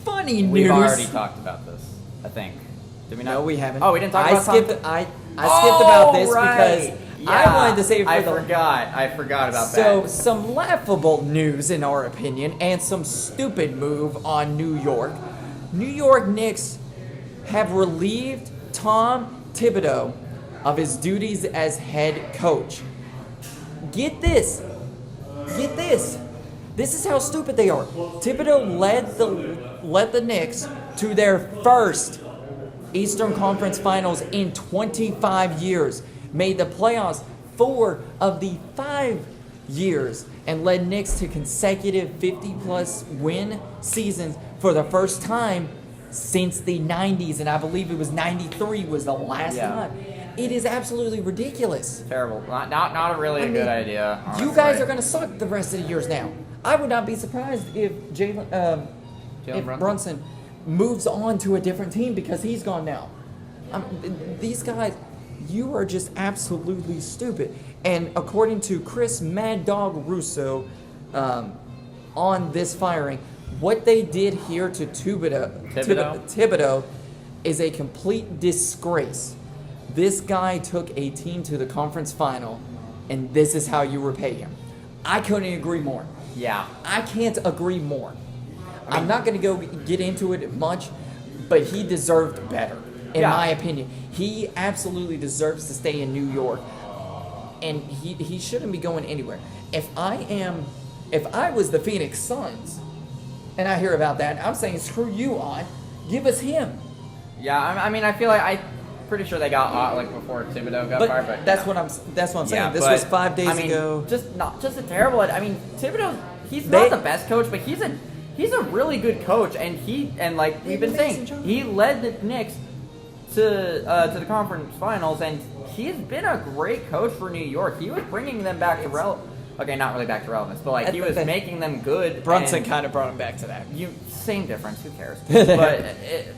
funny news. We've already talked about this, I think. Did we not? No, we haven't. Oh, we didn't talk about it. I skipped about this because I wanted to save it for I forgot about that. So, some laughable news, in our opinion, and some stupid move on New York. New York Knicks have relieved Tom Thibedeau of his duties as head coach. Get this. This is how stupid they are. Thibedeau led the Knicks to their first Eastern Conference Finals in 25 years. Made the playoffs 4 of the 5 years and led Knicks to consecutive 50-plus win seasons for the first time since the 90s, and I believe it was 93 was the last time. It is absolutely ridiculous. Terrible. Not a really good idea. Honestly. You guys are going to suck the rest of the years now. I would not be surprised if Jalen Brunson moves on to a different team because he's gone now. These guys, you are just absolutely stupid. And according to Chris Mad Dog Russo on this firing, what they did here to Thibedeau is a complete disgrace. This guy took a team to the conference final, and this is how you repay him. I couldn't agree more. Yeah. I can't agree more. I'm not going to get into it much, but he deserved better, in my opinion. He absolutely deserves to stay in New York, and he shouldn't be going anywhere. If I was the Phoenix Suns, and I hear about that, I'm saying screw you on, give us him. Yeah, I mean, I feel like I'm pretty sure they got like before Thibedeau got fired, but that's what I'm saying. Yeah, this was 5 days ago. Just a terrible. I mean, Thibedeau, he's not the best coach, but he's a really good coach, and like we've been saying, he led the Knicks to the conference finals, and he's been a great coach for New York. He was bringing them back to relevance. Okay, not really back to relevance, but like he was making them good. Brunson kind of brought him back to that. Same difference. Who cares?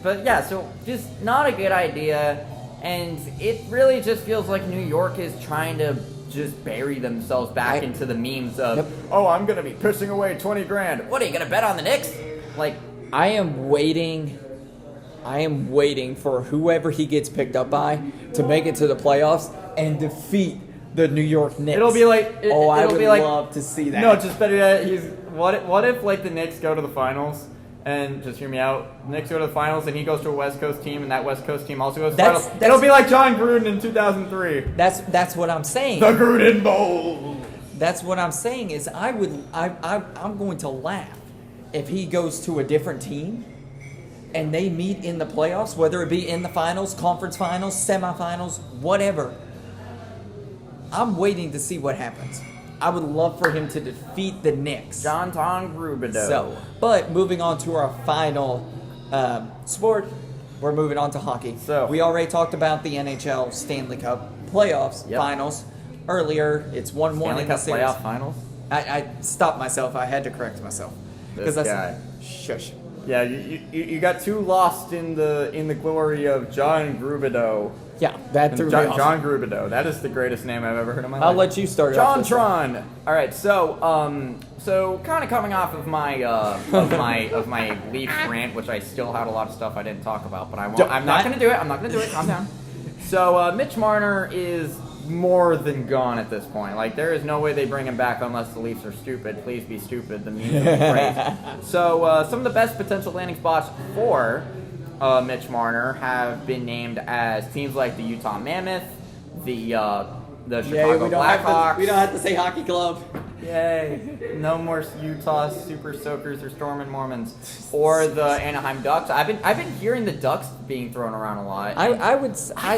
but yeah, so just not a good idea, and it really just feels like New York is trying to just bury themselves back into the memes of, oh, I'm gonna be pissing away $20,000. What are you gonna bet on the Knicks? Like, I am waiting for whoever he gets picked up by to make it to the playoffs and defeat the New York Knicks. It'll be like, I would love to see that. No, just better yet, what if like the Knicks go to the finals, and just hear me out, Knicks go to the finals and he goes to a West Coast team, and that West Coast team also goes to the finals. It'll be like John Gruden in 2003. That's what I'm saying. The Gruden Bowl. That's what I'm saying is I'm going to laugh if he goes to a different team and they meet in the playoffs, whether it be in the finals, conference finals, semifinals, whatever. I'm waiting to see what happens. I would love for him to defeat the Knicks. John Thibedeau. So, but moving on to our final sport, we're moving on to hockey. So we already talked about the NHL Stanley Cup playoffs, finals earlier. It's 1-1 Stanley in the Cup series. playoff finals. I stopped myself. I had to correct myself This guy. Shush. Yeah, you got too lost in the glory of John Thibedeau. Yeah, that threw me off. John Thibedeau. That is the greatest name I've ever heard in my life. I'll let you start. John Tron. All right, so kind of coming off of my of my Leafs rant, which I still had a lot of stuff I didn't talk about, but I'm not going to do it. I'm not going to do it. Calm down. So Mitch Marner is more than gone at this point. Like, there is no way they bring him back unless the Leafs are stupid. Please be stupid. The memes would be great. So some of the best potential landing spots for Mitch Marner have been named as teams like the Utah Mammoth, the Chicago Blackhawks. We don't have to say hockey club. Yay! No more Utah Super Soakers or Stormin' Mormons, or the Anaheim Ducks. I've been hearing the Ducks being thrown around a lot. I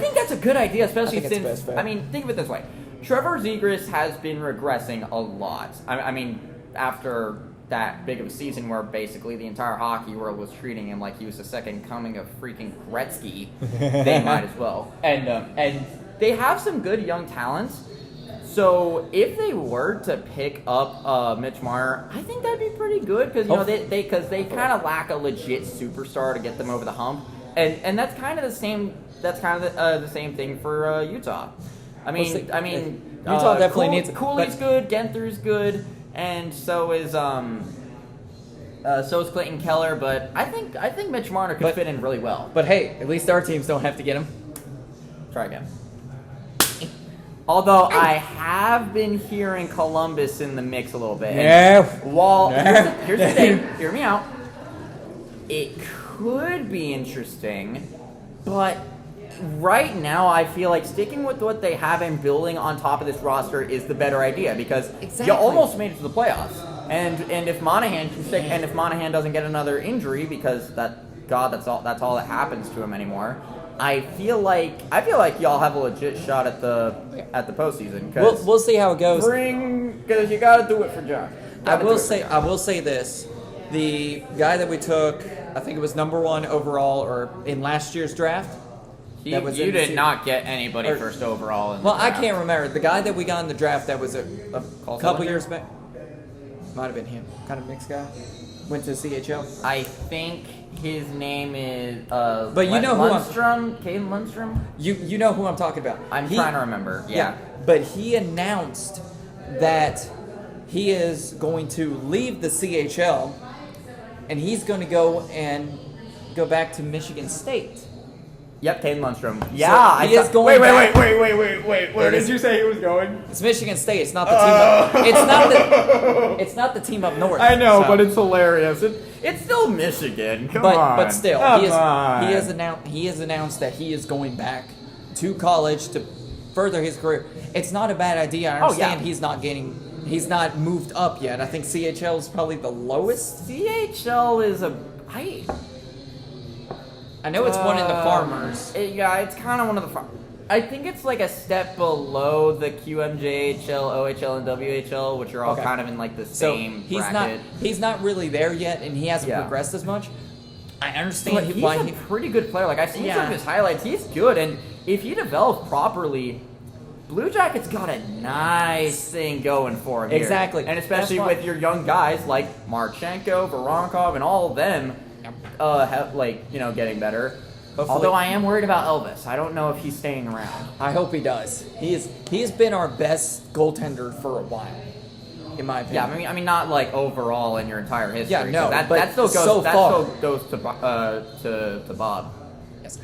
think that's a good idea, especially think it's since best bet. I mean, think of it this way: Trevor Zegras has been regressing a lot. I mean, after that big of a season where basically the entire hockey world was treating him like he was the second coming of freaking Gretzky, they might as well. And they have some good young talents. So if they were to pick up Mitch Marner, I think that'd be pretty good because they kind of lack a legit superstar to get them over the hump, and that's kind of the same. That's kind of the same thing for Utah. I mean, Utah definitely needs Cooley's good, Genther's good, and so is Clayton Keller. But I think Mitch Marner could fit in really well. But hey, at least our teams don't have to get him. Try again. Although I have been hearing Columbus in the mix a little bit. Here's the thing. Hear me out. It could be interesting, but right now I feel like sticking with what they have and building on top of this roster is the better idea because you almost made it to the playoffs. And if Monahan can stick, and if Monahan doesn't get another injury, because that's all that happens to him anymore. I feel like y'all have a legit shot at the postseason. We'll see how it goes. Because you got to do it for John. I will say this: the guy that we took, I think it was number 1 overall, or in last year's draft. You did not get anybody first overall. In the draft. I can't remember the guy that we got in the draft. That was a couple years back. Might have been him. Kind of mixed guy. Went to CHL. I think his name is but you know Lundstrom, Caden Lundstrom. You know who I'm talking about. I'm trying to remember. Yeah. But he announced that he is going to leave the CHL and he's going to go back to Michigan State. Yep, Caden Lundstrom. Yeah, so he is going. Wait. Where did you say he was going? It's Michigan State. It's not the team. Up, it's not the team up north. I know, but it's hilarious. It's still Michigan. Come on. But still, he has announced that he is going back to college to further his career. It's not a bad idea. I understand he's not moved up yet. I think CHL is probably the lowest. CHL is I know it's one in the Farmers. It's kind of one of the I think it's like a step below the QMJHL, OHL, and WHL, which are all kind of in like the same bracket. He's not really there yet, and he hasn't progressed as much. I understand he's a pretty good player. Like I've seen some of his highlights. He's good, and if he develops properly, Blue Jackets got a nice thing going for him. Exactly, and especially with your young guys like Marchenko, Voronkov, and all of them. Getting better. Hopefully. Although I am worried about Elvis. I don't know if he's staying around. I hope he does. He's been our best goaltender for a while, in my opinion. Yeah, I mean not like overall in your entire history. Yeah, no, so that still goes to Bob. Yes.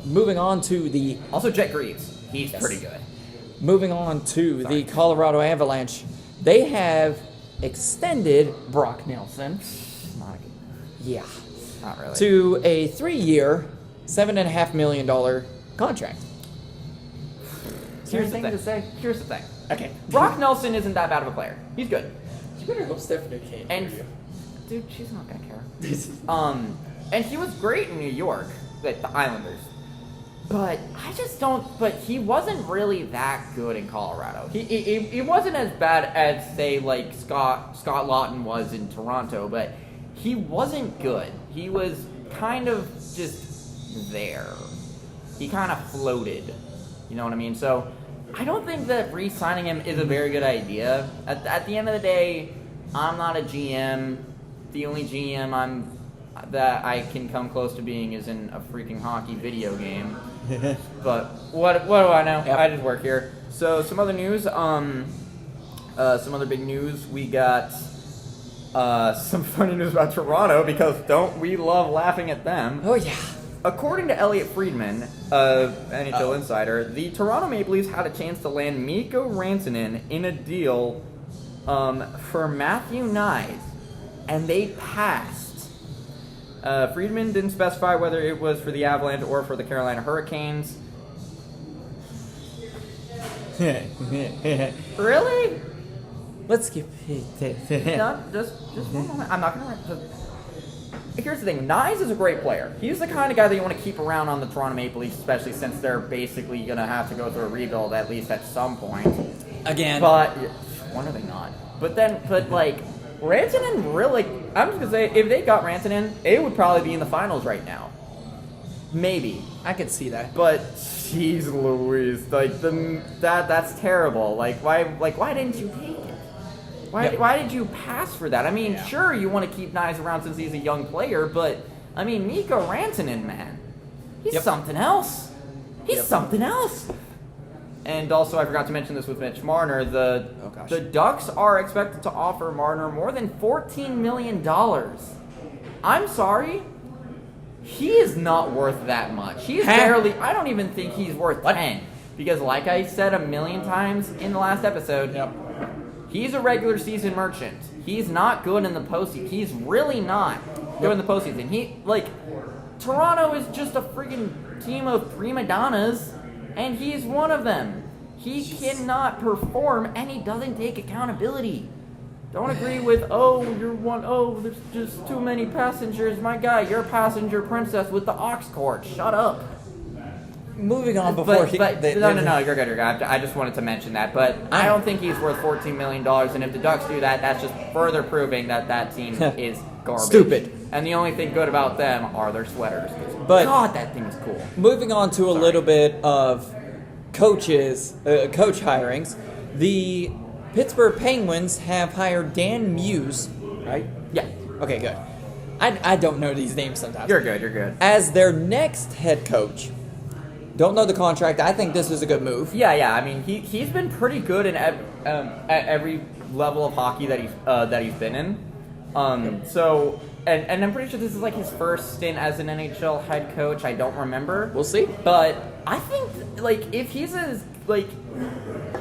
Moving on to the Jet Greaves. He's pretty good. Moving on to the Colorado Avalanche, they have extended Brock Nelson. Yeah. Not really. To a 3-year, $7.5 million contract. Here's the thing. Okay. Brock Nelson isn't that bad of a player. He's good. You better hope Stephanie can't. And dude, she's not gonna care. And he was great in New York, like the Islanders. But I just don't. But he wasn't really that good in Colorado. He wasn't as bad as say like Scott Lawton was in Toronto, but. He wasn't good. He was kind of just there. He kind of floated. You know what I mean? So, I don't think that re-signing him is a very good idea. At the end of the day, I'm not a GM. The only GM that I can come close to being is in a freaking hockey video game. But what do I know? Yep. I just work here. So, some other news. Some other big news. We got... some funny news about Toronto, because don't we love laughing at them? Oh, yeah. According to Elliot Friedman, NHL Insider, the Toronto Maple Leafs had a chance to land Mikko Rantanen in a deal for Matthew Knies, and they passed. Friedman didn't specify whether it was for the Avalanche or for the Carolina Hurricanes. Really? Let's skip it. No, just one moment. I'm not going to... Here's the thing. Knies is a great player. He's the kind of guy that you want to keep around on the Toronto Maple Leafs, especially since they're basically going to have to go through a rebuild at least at some point. Again. But, when are they not? But Rantanen really... I'm just going to say, if they got Rantanen, it would probably be in the finals right now. Maybe. I could see that. But, jeez Louise, that's terrible. Why didn't you take it? Why did you pass for that? I mean, sure, you want to keep Knies around since he's a young player, but, I mean, Mikko Rantanen, man. He's something else. He's something else. And also, I forgot to mention this with Mitch Marner. The Ducks are expected to offer Marner more than $14 million. I'm sorry. He is not worth that much. He's barely... I don't even think he's worth 10. Because like I said a million times in the last episode... He's a regular season merchant. He's not good in the postseason. He's really not good in the postseason. Toronto is just a freaking team of prima donnas, and he's one of them. He cannot perform, and he doesn't take accountability. don't agree with, there's just too many passengers. My guy, you're a passenger princess with the ox court. Shut up. Moving on No, you're good. I just wanted to mention that, but I don't think he's worth $14 million, and if the Ducks do that, that's just further proving that team is garbage. Stupid. And the only thing good about them are their sweaters. But God, that thing is cool. Moving on to a little bit of coach hirings, the Pittsburgh Penguins have hired Dan Muse, right? Yeah. Okay, good. I don't know these names sometimes. You're good. As their next head coach. Don't know the contract. I think this is a good move. Yeah. I mean, he's been pretty good at every level of hockey that he's been in. So, and I'm pretty sure this is like his first stint as an NHL head coach. I don't remember. We'll see. But I think if he's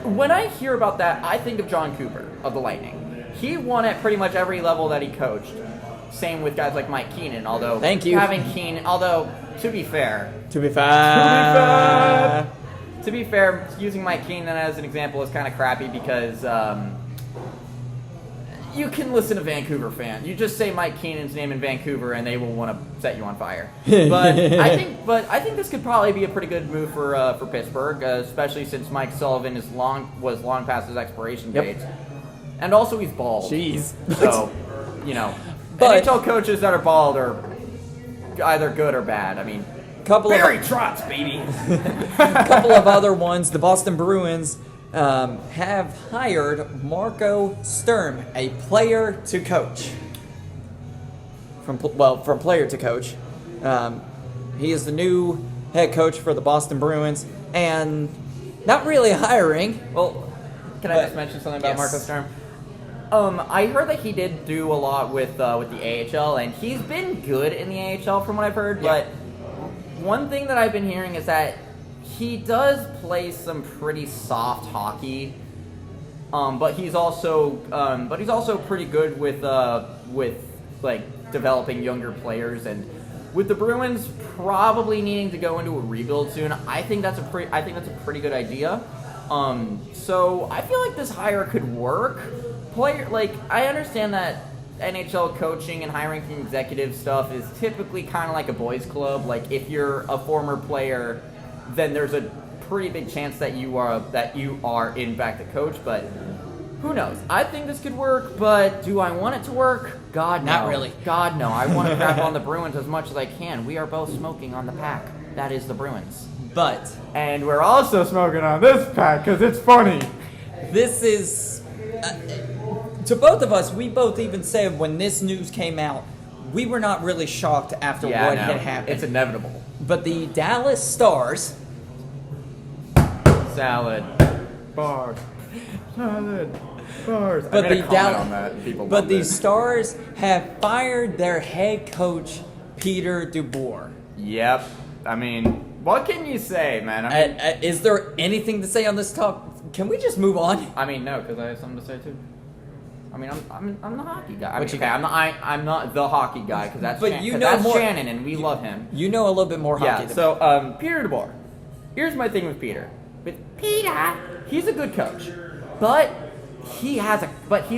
when I hear about that, I think of John Cooper of the Lightning. He won at pretty much every level that he coached. Same with guys like Mike Keenan. Thank you. To be fair, using Mike Keenan as an example is kind of crappy because you can listen to Vancouver fans. You just say Mike Keenan's name in Vancouver, and they will want to set you on fire. But I think this could probably be a pretty good move for Pittsburgh, especially since Mike Sullivan was long past his expiration date, and also he's bald. Jeez. So but NHL coaches that are bald are either good or bad. I mean, Barry Trotz, baby. A couple of other ones. The Boston Bruins have hired Marco Sturm, a player to coach. From player to coach. He is the new head coach for the Boston Bruins, and not really hiring. Well, can I just mention something about Marco Sturm? I heard that he did do a lot with the AHL, and he's been good in the AHL from what I've heard. Yeah. But one thing that I've been hearing is that he does play some pretty soft hockey, but he's also pretty good with like developing younger players. And with the Bruins probably needing to go into a rebuild soon, I think that's a pretty good idea. So I feel like this hire could work. I understand that NHL coaching and hiring from executive stuff is typically kind of like a boys' club. Like if you're a former player, then there's a pretty big chance that you are in fact the coach. But who knows? I think this could work, but do I want it to work? God, no. Not really. God, no. I want to crap on the Bruins as much as I can. We are both smoking on the pack. That is the Bruins. And we're also smoking on this pack because it's funny. This is... to both of us, we both even said when this news came out, we were not really shocked after what had happened. It's inevitable. But the Dallas Stars... Salad. Bars. Salad. Bars. But the the Stars have fired their head coach, Peter DeBoer. Yep. I mean, what can you say, man? Is there anything to say on this topic? Can we just move on? I mean, no, because I have something to say too. I mean, I'm the hockey guy. I'm not the hockey guy because that's Shannon, and we love him. You know a little bit more hockey. Yeah. So Peter DeBoer. Here's my thing with Peter. He's a good coach, but he's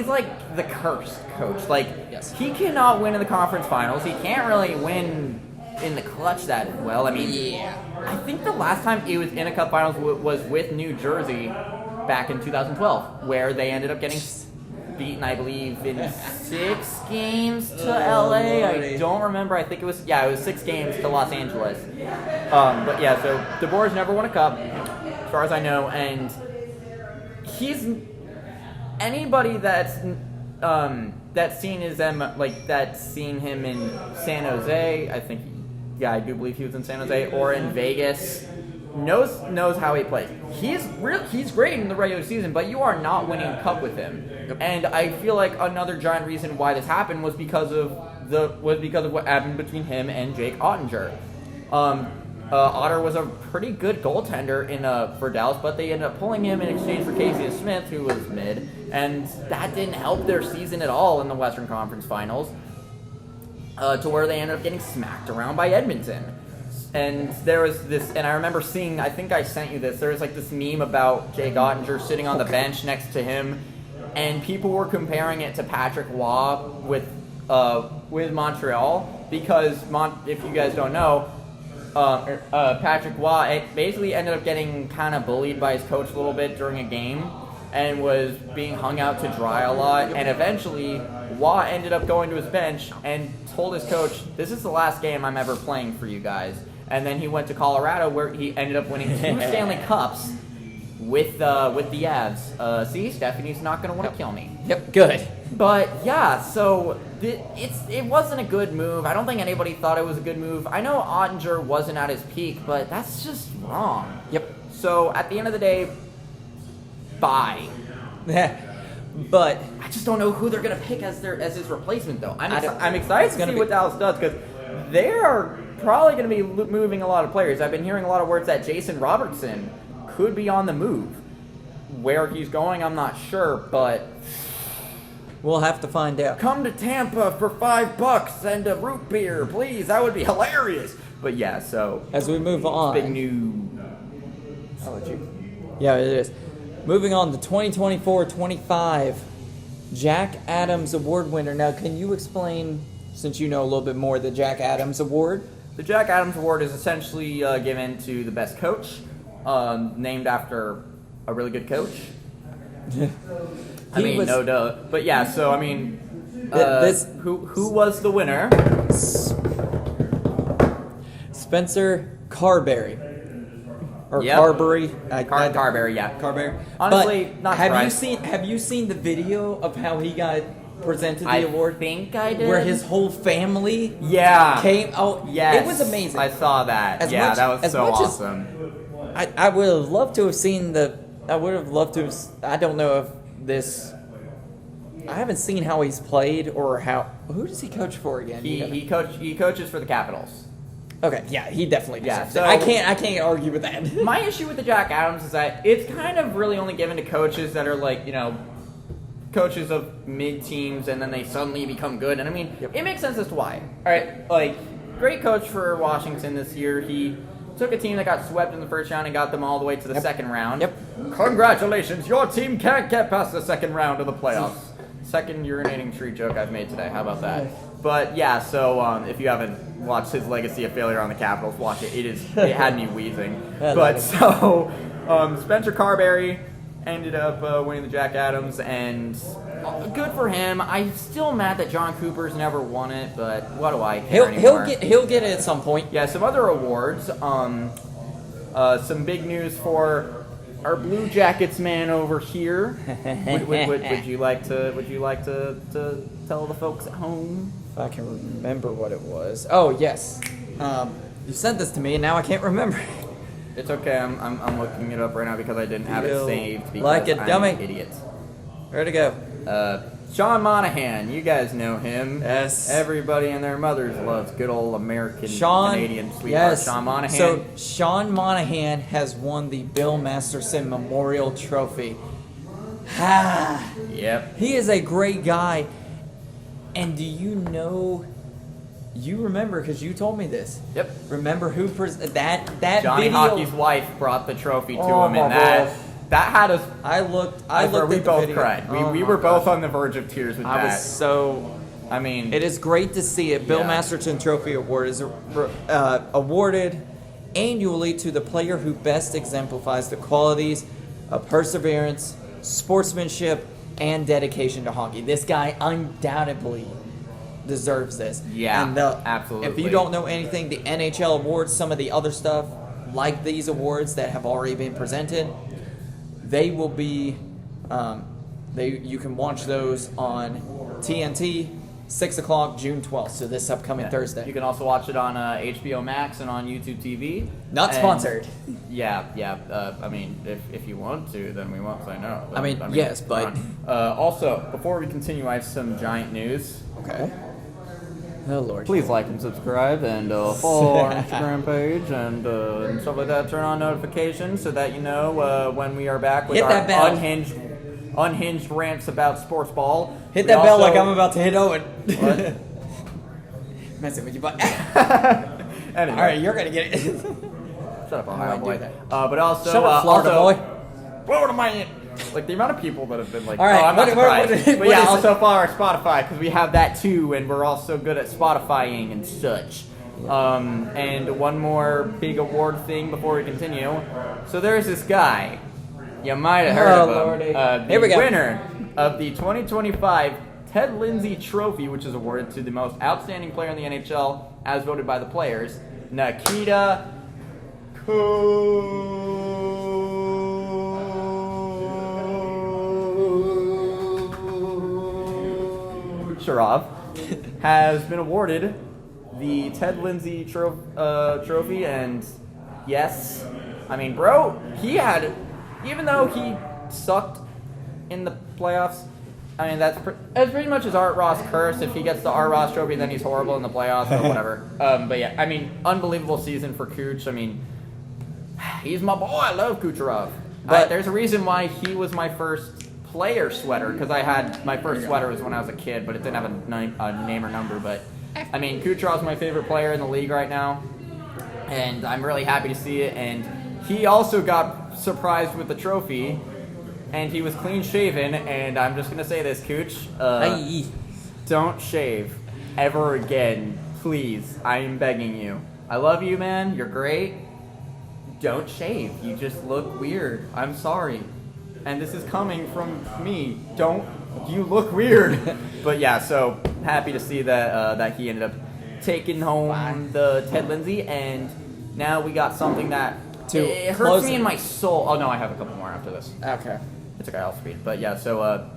like the cursed coach. Like he cannot win in the conference finals. He can't really win in the clutch that well. I mean, I think the last time he was in a cup finals was with New Jersey back in 2012, where they ended up getting beaten, I believe, in 6 games to LA. I don't remember. I think it was 6 games to Los Angeles. But yeah, so DeBoer's never won a cup, as far as I know, and he's anybody that's seen him in San Jose. I think, I do believe he was in San Jose or in Vegas. Knows how he plays. He's great in the regular season, but you are not winning a cup with him. Yep. And I feel like another giant reason why this happened was because of what happened between him and Jake Ottinger. Otter was a pretty good goaltender for Dallas, but they ended up pulling him in exchange for Casey Smith, who was mid, and that didn't help their season at all in the Western Conference Finals, to where they ended up getting smacked around by Edmonton. And there was this, and I remember seeing, I think I sent you this, there was like this meme about Jake Ottinger sitting on the bench next to him and people were comparing it to Patrick Waugh with Montreal because if you guys don't know, Patrick Waugh basically ended up getting kind of bullied by his coach a little bit during a game and was being hung out to dry a lot, and eventually Waugh ended up going to his bench and told his coach, "This is the last game I'm ever playing for you guys." And then he went to Colorado where he ended up winning 2 Stanley Cups with the Avs. See, Stephanie's not going to want to kill me. Yep, good. But yeah, so it wasn't a good move. I don't think anybody thought it was a good move. I know Ottinger wasn't at his peak, but that's just wrong. Yep. So at the end of the day, bye. But I just don't know who they're going to pick as his replacement, though. I'm excited to see what Dallas does because they are probably going to be moving a lot of players. I've been hearing a lot of words that Jason Robertson could be on the move. Where he's going, I'm not sure, but we'll have to find out. Come to Tampa for $5 and a root beer, please. That would be hilarious. But yeah, so as we move on, big news. I'll let you. Yeah, it is. Moving on to 2024-25, Jack Adams Award winner. Now, can you explain, since you know a little bit more, the Jack Adams Award? The Jack Adams Award is essentially given to the best coach, named after a really good coach. No duh. But yeah, so I mean, who was the winner? Spencer Carberry. Or Yep. Carberry. Carberry, yeah. Carberry. Honestly, but not surprised. have you seen the video of how he got presented the award? I think I did. Where his whole family came. Oh, yes. It was amazing. I saw that. That was so awesome. I would have loved to have seen I would have loved to have. I don't know if this. I haven't seen how he's played or how. Who does he coach for again? He coaches for the Capitals. Okay, yeah, he definitely deserves so it. I can't argue with that. My issue with the Jack Adams is that it's kind of really only given to coaches that are like, coaches of mid teams and then they suddenly become good. And I mean, It makes sense as to why. All right, great coach for Washington this year. He took a team that got swept in the first round and got them all the way to the second round. Yep. Congratulations, your team can't get past the second round of the playoffs. Second urinating tree joke I've made today. How about that? But yeah, so if you haven't watched his Legacy of Failure on the Capitals, watch it. It had me wheezing. But so Spencer Carberry ended up winning the Jack Adams, and good for him. I'm still mad that John Cooper's never won it, but what do I care anymore? He'll get it at some point. Yeah, some other awards. Some big news for our Blue Jackets man over here. Would you like to tell the folks at home? If I can remember what it was. Oh yes, you sent this to me, and now I can't remember. It's okay. I'm looking it up right now because I didn't have it saved because like a dummy. I'm an idiot. Where'd it go? Sean Monahan. You guys know him. Yes. Everybody and their mothers loves good old American Canadian sweetheart Sean Monahan. So Sean Monahan has won the Bill Masterson Memorial Trophy. Yep. He is a great guy. And do you know? You remember because you told me this. Yep. Remember who that Johnny video? Hockey's wife brought the trophy to him, and that had us. I looked we at the both video. cried. We were both on the verge of tears with that. I was so. I mean, it is great to see it. Bill Masterton Trophy Award is awarded annually to the player who best exemplifies the qualities of perseverance, sportsmanship, and dedication to hockey. This guy undoubtedly deserves this. Yeah, and absolutely. If you don't know anything, the NHL awards, some of the other stuff, like these awards that have already been presented, they will be, you can watch those on TNT, 6 o'clock, June 12th, so this upcoming Thursday. You can also watch it on HBO Max and on YouTube TV. Not sponsored. Yeah. I mean, if you want to, then we won't say no. I mean yes, but... also, before we continue, I have some giant news. Okay. Oh, Lord. Please like and subscribe and follow our Instagram page and stuff like that. Turn on notifications so that you know when we are back with our unhinged rants about Sportsball. Hit that bell like I'm about to hit Owen. What? Messing with you, but anyway. All right, you're gonna get it. Shut up, Ohio boy. But also, Shut up, Florida boy. Florida man. Like the amount of people that have been like, All right, oh, I'm not surprised. But what yeah, is also follow our Spotify because we have that too, and we're also good at Spotifying and such. And one more big award thing before we continue. So there's this guy. You might have heard of him. Lordy. The Here we go. winner of the 2025 Ted Lindsay Trophy, which is awarded to the most outstanding player in the NHL, as voted by the players, Nikita Kucherov, has been awarded the Ted Lindsay Trophy, and yes, I mean, bro, even though he sucked in the playoffs, I mean, that's pretty much his Art Ross curse. If he gets the Art Ross Trophy, then he's horrible in the playoffs, but whatever. But yeah, I mean, unbelievable season for Kuch. I mean, he's my boy. I love Kucherov. But there's a reason why he was my first player sweater, because I had my first sweater was when I was a kid, but it didn't have a name or number. But I mean, Kucherov's my favorite player in the league right now, and I'm really happy to see it. And he also got surprised with the trophy, and he was clean shaven. And I'm just gonna say this, Cooch, don't shave ever again, please. I am begging you. I love you, man. You're great. Don't shave. You just look weird. I'm sorry. And this is coming from me. Don't. You look weird. But yeah, so happy to see that he ended up taking home the Ted Lindsay, and now we got something that it hurts me in my soul. Oh no, I have a couple more after this. Okay. It's okay, I'll speed. But yeah, so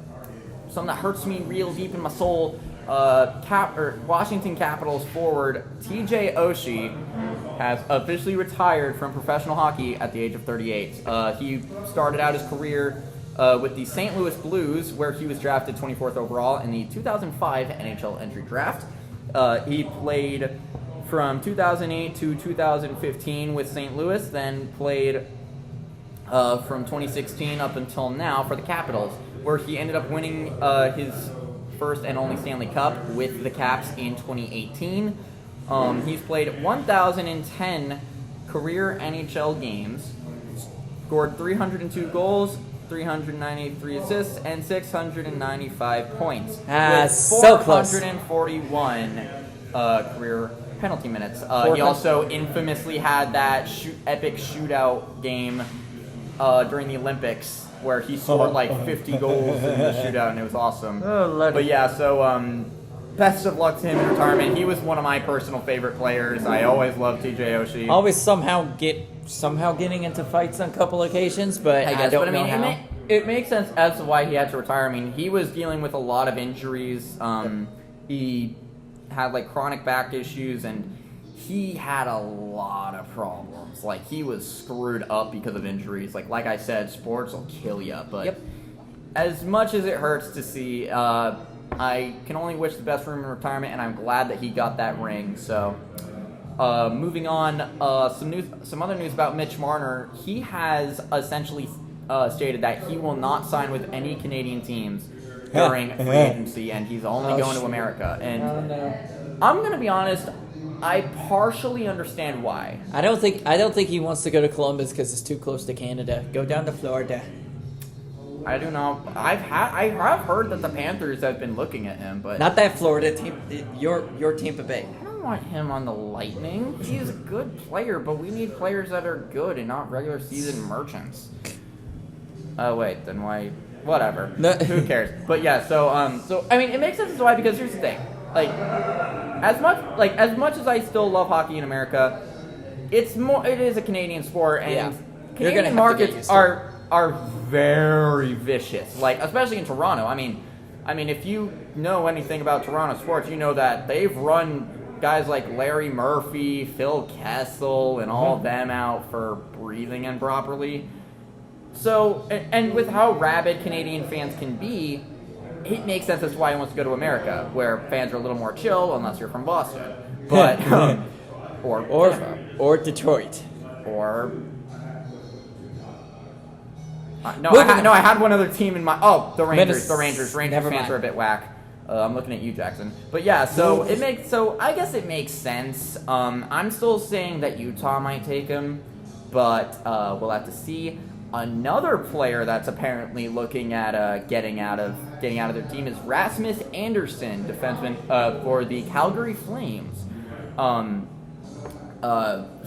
something that hurts me real deep in my soul. Washington Capitals forward TJ Oshie has officially retired from professional hockey at the age of 38. He started out his career with the St. Louis Blues, where he was drafted 24th overall in the 2005 NHL entry draft. He played from 2008 to 2015 with St. Louis, then played from 2016 up until now for the Capitals, where he ended up winning his first and only Stanley Cup with the Caps in 2018. He's played 1,010 career NHL games, scored 302 goals, 393 assists, and 695 points. With So close. 441 career penalty minutes. He also infamously had that epic shootout game during the Olympics, where he scored like 50 goals in the shootout, and it was awesome. But yeah, so best of luck to him in retirement. He was one of my personal favorite players. I always loved TJ Oshie. Always somehow getting into fights on a couple occasions, but I don't know how. It makes sense as to why he had to retire. I mean, he was dealing with a lot of injuries. He had like chronic back issues, and he had a lot of problems. Like, he was screwed up because of injuries. Like I said, sports will kill you. But as much as it hurts to see, I can only wish the best for him in retirement, and I'm glad that he got that ring. So, moving on, some other news about Mitch Marner. He has essentially stated that he will not sign with any Canadian teams during free agency, and he's only going to America. And I'm gonna be honest, I partially understand why. I don't think he wants to go to Columbus because it's too close to Canada. Go down to Florida. I do know. I have heard that the Panthers have been looking at him, but not that Florida team. Your Tampa Bay. I don't want him on the Lightning. He's a good player, but we need players that are good and not regular season merchants. Wait, then why? Whatever. Who cares? But yeah, so I mean, it makes sense as to why, because here's the thing. Like, as much as I still love hockey in America, it is a Canadian sport, and Canadian markets are very vicious. Like, especially in Toronto. I mean, if you know anything about Toronto sports, you know that they've run guys like Larry Murphy, Phil Kessel, and all of them out for breathing improperly. So, and with how rabid Canadian fans can be, it makes sense as to why he wants to go to America, where fans are a little more chill, unless you're from Boston, but or Detroit, or I had one other team in my the Rangers. The Rangers fans are a bit whack. I'm looking at you, Jackson. But yeah, I guess it makes sense. I'm still saying that Utah might take him, but we'll have to see. Another player that's apparently looking at getting out of their team is Rasmus Anderson, defenseman for the Calgary Flames.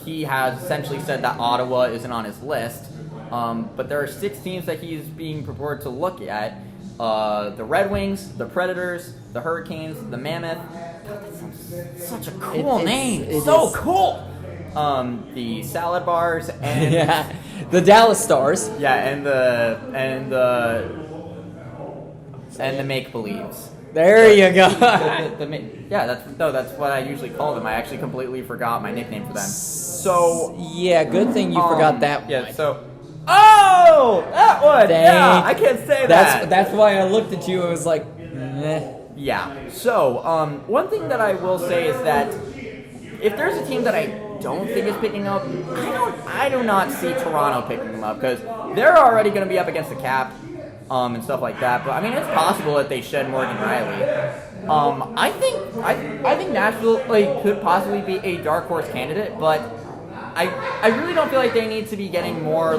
He has essentially said that Ottawa isn't on his list, but there are 6 teams that he's being purported to look at. The Red Wings, the Predators, the Hurricanes, the Mammoth. God, that sounds such a cool name. It's so cool. The Salad Bars and Yeah, the Dallas Stars. yeah, and the Make Believes. There you go. That's what I usually call them. I actually completely forgot my nickname for them. So Yeah, good thing you forgot that one. yeah, so that one. Dang. Yeah, I can't say that. That's why I looked at you and was like, meh. Yeah. So, one thing that I will say is that if there's a team that I don't think is picking up, I do not see Toronto picking them up because they're already going to be up against the cap, and stuff like that. But I mean, it's possible that they shed Morgan Riley. I think Nashville could possibly be a dark horse candidate, but I really don't feel like they need to be getting more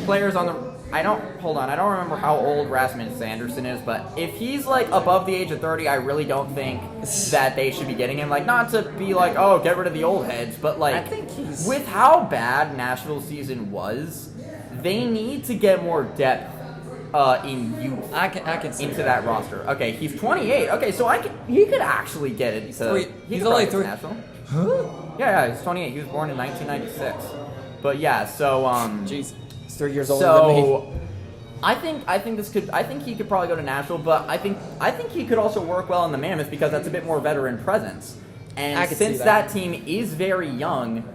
players on the. I don't remember how old Rasmus Anderson is, but if he's above the age of 30, I really don't think that they should be getting him. Not to be get rid of the old heads, but I think he's... with how bad Nashville's season was, they need to get more depth in youth. I can see into that roster. Okay, he's 28. Okay, so he could actually get it. He's only 3. Nashville. Huh? Yeah, he's 28. He was born in 1996. But yeah, so Jeez. 3 years older than me. so I think he could probably go to Nashville, but I think he could also work well in the Mammoth because that's a bit more veteran presence. I And could see since that. that team is very young,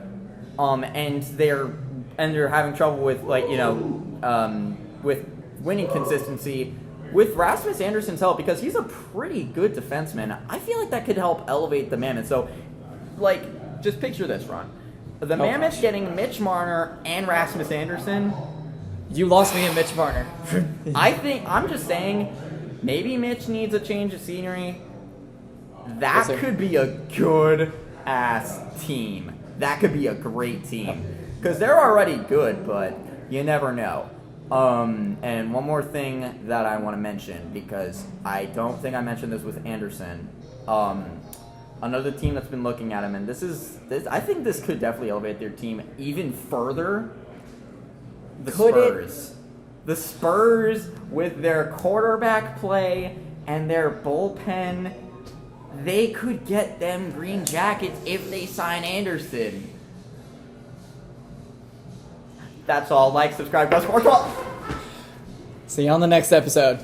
and they're having trouble with with winning consistency, with Rasmus Anderson's help, because he's a pretty good defenseman, I feel like that could help elevate the Mammoth. So, just picture this, Ron. The Mammoth getting Mitch Marner and Rasmus Anderson. You lost me in Mitch Marner. I'm just saying, maybe Mitch needs a change of scenery. That Yes, sir. could be a good ass team. That could be a great team. Because they're already good, but you never know. And one more thing that I want to mention, because I don't think I mentioned this with Anderson. Another team that's been looking at him, and I think this could definitely elevate their team even further. The Spurs. The Spurs, with their quarterback play and their bullpen, they could get them green jackets if they sign Anderson. That's all. Like, subscribe, go Sportsball. See you on the next episode.